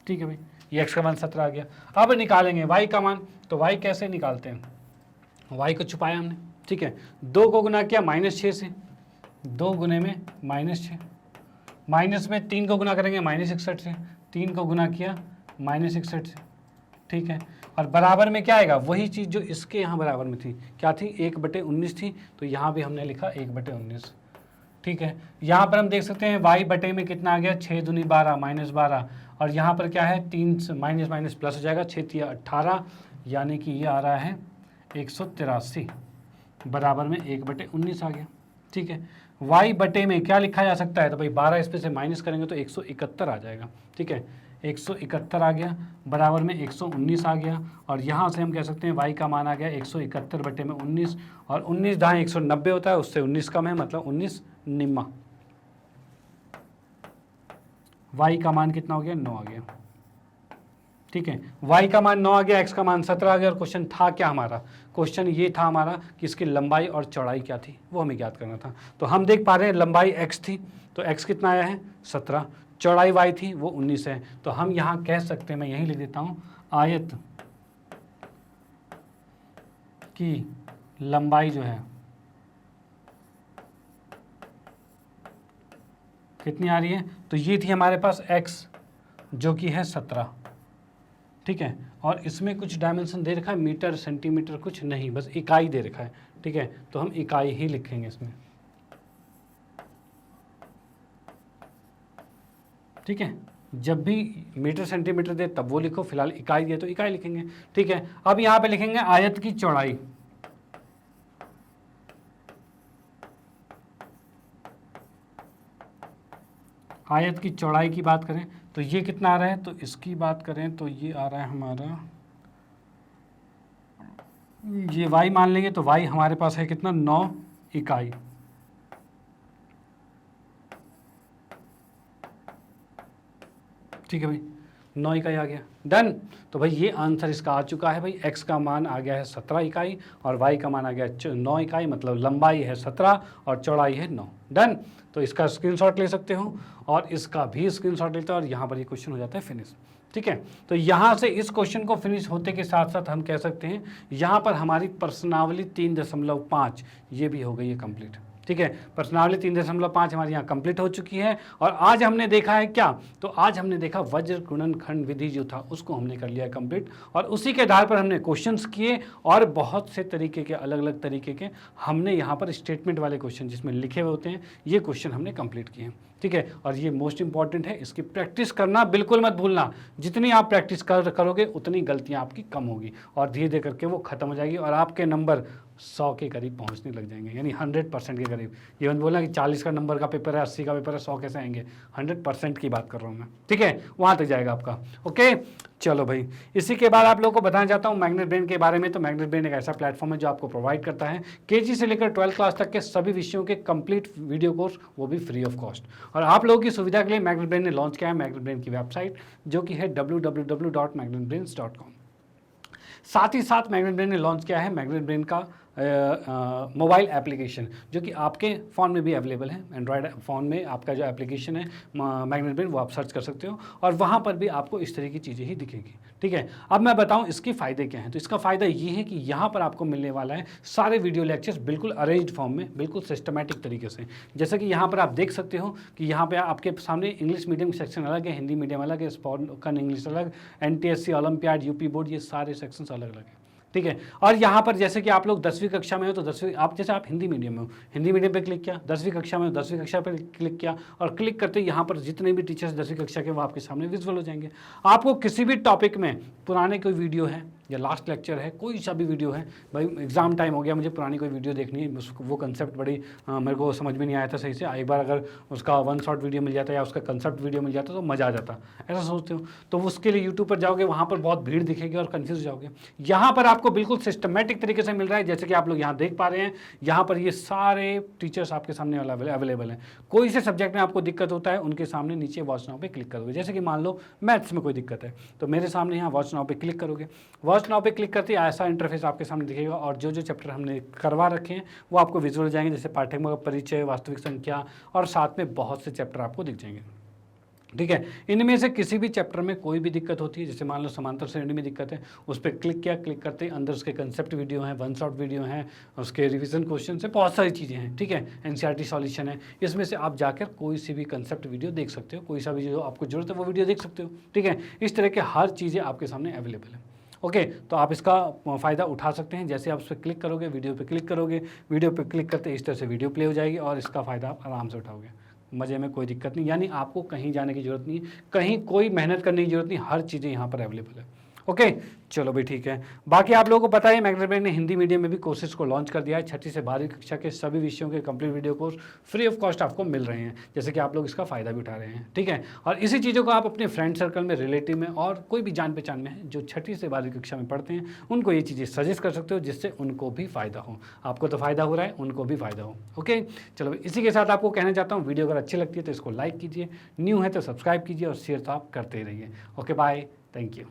ठीक है भाई, ये x का मान 17 आ गया। अब निकालेंगे y का मान, तो y कैसे निकालते हैं, y को छुपाया हमने। ठीक है, 2 को गुना किया -6 से, 2 गुने में -6, माइनस में 3 को गुना करेंगे -61 से, 3 को गुना किया -61 से। ठीक है, और बराबर में क्या आएगा, वही चीज़ जो इसके यहाँ बराबर में थी, क्या थी 1 बटे 19 थी, तो यहाँ भी हमने लिखा 1 बटे 19। ठीक है, यहाँ पर हम देख सकते हैं y बटे में कितना आ गया 6 दूनी 12 -12, और यहाँ पर क्या है 3 से माइनस माइनस प्लस हो जाएगा, 6 तिया 18, यानी कि ये आ रहा है 183 बराबर में 1 बटे 19 आ गया। ठीक है, y बटे में क्या लिखा जा सकता है, तो भाई 12 इस पे से माइनस करेंगे तो 171 आ जाएगा। ठीक है, 171 आ गया, बराबर में 119 आ गया, और यहाँ से हम कह सकते हैं y का मान आ गया 171 बटे में 19, और 19 दाएँ 190 होता है, उससे 19 कम है, मतलब 19 निम्मा। y का मान कितना हो गया 9 आ गया। ठीक है, y का मान 9 आ गया, x का मान 17 आ गया, और क्वेश्चन था क्या हमारा, क्वेश्चन ये था हमारा कि इसकी लंबाई और चौड़ाई क्या थी, वो हमें ज्ञात करना था। तो हम देख पा रहे हैं लंबाई x थी, तो x कितना आया है 17, चौड़ाई y थी वो 19 है। तो हम यहाँ कह सकते हैं, मैं यहीं लिख देता हूँ, आयत की लंबाई जो है कितनी आ रही है, तो ये थी हमारे पास x जो कि है 17। ठीक है, और इसमें कुछ डायमेंशन दे रखा है, मीटर सेंटीमीटर कुछ नहीं, बस इकाई दे रखा है। ठीक है, तो हम इकाई ही लिखेंगे इसमें। ठीक है, जब भी मीटर सेंटीमीटर दे तब वो लिखो, फिलहाल इकाई दे तो इकाई लिखेंगे। ठीक है, अब यहाँ पे लिखेंगे आयत की चौड़ाई। आयत की चौड़ाई की बात करें तो ये कितना आ रहा है, तो इसकी बात करें तो ये आ रहा है हमारा, ये y मान लेंगे तो y हमारे पास है कितना 9 इकाई। ठीक है भाई, 9 इकाई आ गया। डन। तो भाई ये आंसर इसका आ चुका है भाई, x का मान आ गया है 17 इकाई और y का मान आ गया 9 इकाई, मतलब लंबाई है 17 और चौड़ाई है 9। डन। तो इसका स्क्रीनशॉट ले सकते हो और इसका भी स्क्रीनशॉट लेते हो और यहाँ पर ये क्वेश्चन हो जाता है फिनिश। ठीक है, तो यहाँ से इस क्वेश्चन को फिनिश होते के साथ साथ हम कह सकते हैं यहाँ पर हमारी प्रश्नावली 3.5 ये भी हो गई है कंप्लीट। ठीक है, प्रश्नावली 3.5 हमारी यहाँ कंप्लीट हो चुकी है। और आज हमने देखा है क्या, तो आज हमने देखा वज्र गुणन खंड विधि जो था उसको हमने कर लिया है कंप्लीट, और उसी के आधार पर हमने क्वेश्चंस किए और बहुत से तरीके के अलग अलग तरीके के हमने यहाँ पर स्टेटमेंट वाले क्वेश्चन जिसमें लिखे हुए होते हैं ये क्वेश्चन हमने कंप्लीट किए हैं। ठीक है, और ये मोस्ट इंपॉर्टेंट है, इसकी प्रैक्टिस करना बिल्कुल मत भूलना। जितनी आप प्रैक्टिस करोगे उतनी गलतियां आपकी कम होगी और धीरे धीरे करके वो खत्म हो जाएगी और आपके नंबर 100 के करीब पहुंचने लग जाएंगे, यानी 100% के करीब। ये मत बोलना कि 40 का नंबर का पेपर है, 80 का पेपर है, 100 कैसे आएंगे, 100% की बात कर रहा हूँ मैं। ठीक है, वहाँ तक जाएगा आपका। ओके, चलो भाई, इसी के बाद आप लोगों को बताना चाहता हूँ मैग्नेट ब्रेन के बारे में। तो मैग्नेट ब्रेन एक ऐसा प्लेटफॉर्म है जो आपको प्रोवाइड करता है केजी से लेकर 12th क्लास तक के सभी विषयों के कंप्लीट वीडियो कोर्स, वो भी फ्री ऑफ कॉस्ट। और आप लोगों की सुविधा के लिए मैग्नेट ब्रेन ने लॉन्च किया है मैग्नेट ब्रेन की वेबसाइट जो कि है www.magnetbrains.com। साथ ही साथ मैग्नेट ब्रेन ने लॉन्च किया है मैग्नेट ब्रेन का मोबाइल एप्लीकेशन जो कि आपके फ़ोन में भी अवेलेबल है। एंड्रॉयड फ़ोन में आपका जो एप्लीकेशन है मैग्नेट ब्रेन वो आप सर्च कर सकते हो और वहाँ पर भी आपको इस तरह की चीज़ें ही दिखेगी। ठीक है, अब मैं बताऊँ इसके फ़ायदे क्या हैं। तो इसका फ़ायदा ये है कि यहाँ पर आपको मिलने वाला है सारे वीडियो लेक्चर्स बिल्कुल अरेंज्ड फॉर्म में, बिल्कुल सिस्टमेटिक तरीके से। जैसे कि यहाँ पर आप देख सकते हो कि यहाँ पर आपके सामने इंग्लिश मीडियम सेक्शन अलग है, हिंदी मीडियम अलग है, स्पोकन इंग्लिश अलग, NTSC, ओलंपियाड, यूपी बोर्ड, ये सारे सेक्शंस अलग अलग हैं। ठीक है, और यहाँ पर जैसे कि आप लोग 10वीं कक्षा में हो तो 10वीं, आप जैसे आप हिंदी मीडियम में हो, हिंदी मीडियम पे क्लिक किया, 10वीं कक्षा में हो 10वीं कक्षा पे क्लिक किया और क्लिक करते ही यहाँ पर जितने भी टीचर्स 10वीं कक्षा के वो आपके सामने विजुअल हो जाएंगे। आपको किसी भी टॉपिक में पुराने कोई वीडियो है या लास्ट लेक्चर है, कोई सा भी वीडियो है, भाई एग्जाम टाइम हो गया, मुझे पुरानी कोई वीडियो देखनी है, वो कंसेप्ट बड़ी मेरे को समझ में नहीं आया था सही से, एक बार अगर उसका 1 शॉट वीडियो मिल जाता या उसका कंसेप्ट वीडियो मिल जाता तो मज़ा आ जाता, ऐसा सोचते हो। तो उसके लिए यूट्यूब पर जाओगे, वहाँ पर बहुत भीड़ दिखेगी और कन्फ्यूज हो जाओगे। यहाँ पर आपको बिल्कुल सिस्टमेटिक तरीके से मिल रहा है, जैसे कि आप लोग यहाँ देख पा रहे हैं। यहाँ पर ये सारे टीचर्स आपके सामने अवेलेबल हैं। कोई से सब्जेक्ट में आपको दिक्कत होता है उनके सामने नीचे वॉच नाउ पे क्लिक करोगे। जैसे कि मान लो मैथ्स में कोई दिक्कत है तो मेरे सामने यहाँ वॉच नाउ पे क्लिक करोगे, वॉच नाउ पे क्लिक करते ऐसा इंटरफेस आपके सामने दिखेगा और जो जो चैप्टर हमने करवा रखे हैं वो आपको विजुअल हो जाएंगे, जैसे पाठ्यक्रम परिचय, वास्तविक संख्या, और साथ में बहुत से चैप्टर आपको दिख जाएंगे। ठीक है, इनमें से किसी भी चैप्टर में कोई भी दिक्कत होती है, जैसे मान लो समांतर श्रेणी में दिक्कत है, उस पर क्लिक किया, क्लिक करते ही अंदर उसके कंसेप्ट वीडियो हैं, 1 शॉट वीडियो हैं, उसके रिवीजन क्वेश्चन से बहुत सारी चीज़ें हैं। ठीक है, NCERT सॉल्यूशन है, इसमें से आप जाकर कोई सी भी कंसेप्ट वीडियो देख सकते हो, कोई सा भी जो आपको जरूरत है वो वीडियो देख सकते हो। ठीक है, इस तरह के हर चीज़ें आपके सामने अवेलेबल है। ओके, तो आप इसका फ़ायदा उठा सकते हैं। जैसे आप उस पर क्लिक करोगे, वीडियो पे क्लिक करोगे, वीडियो पे क्लिक करते इस तरह से वीडियो प्ले हो जाएगी और इसका फ़ायदा आप आराम से उठाओगे, मज़े में, कोई दिक्कत नहीं। यानी आपको कहीं जाने की ज़रूरत नहीं, कहीं कोई मेहनत करने की ज़रूरत नहीं, हर चीज़ें यहाँ पर अवेलेबल है। ओके, चलो भाई ठीक है। बाकी आप लोगों को पता है मैग्नेट ब्रेन ने हिंदी मीडियम में भी कोर्सेज को लॉन्च कर दिया है। 6ठी से 12वीं कक्षा के सभी विषयों के complete video course free of cost आपको मिल रहे हैं, जैसे कि आप लोग इसका फ़ायदा भी उठा रहे हैं। ठीक है, और इसी चीज़ों को आप अपने फ्रेंड सर्कल में, रिलेटिव में और कोई भी जान पहचान में है जो 6ठी से 12वीं कक्षा में पढ़ते हैं उनको ये चीज़ें सजेस्ट कर सकते हो, जिससे उनको भी फ़ायदा हो। आपको तो फ़ायदा हो रहा है, उनको भी फ़ायदा हो। ओके, चलो इसी के साथ आपको कहना चाहता हूँ वीडियो अगर अच्छी लगती है तो इसको लाइक कीजिए, न्यू है तो सब्सक्राइब कीजिए और शेयर तो आप करते ही रहिए। Okay, bye, thank you.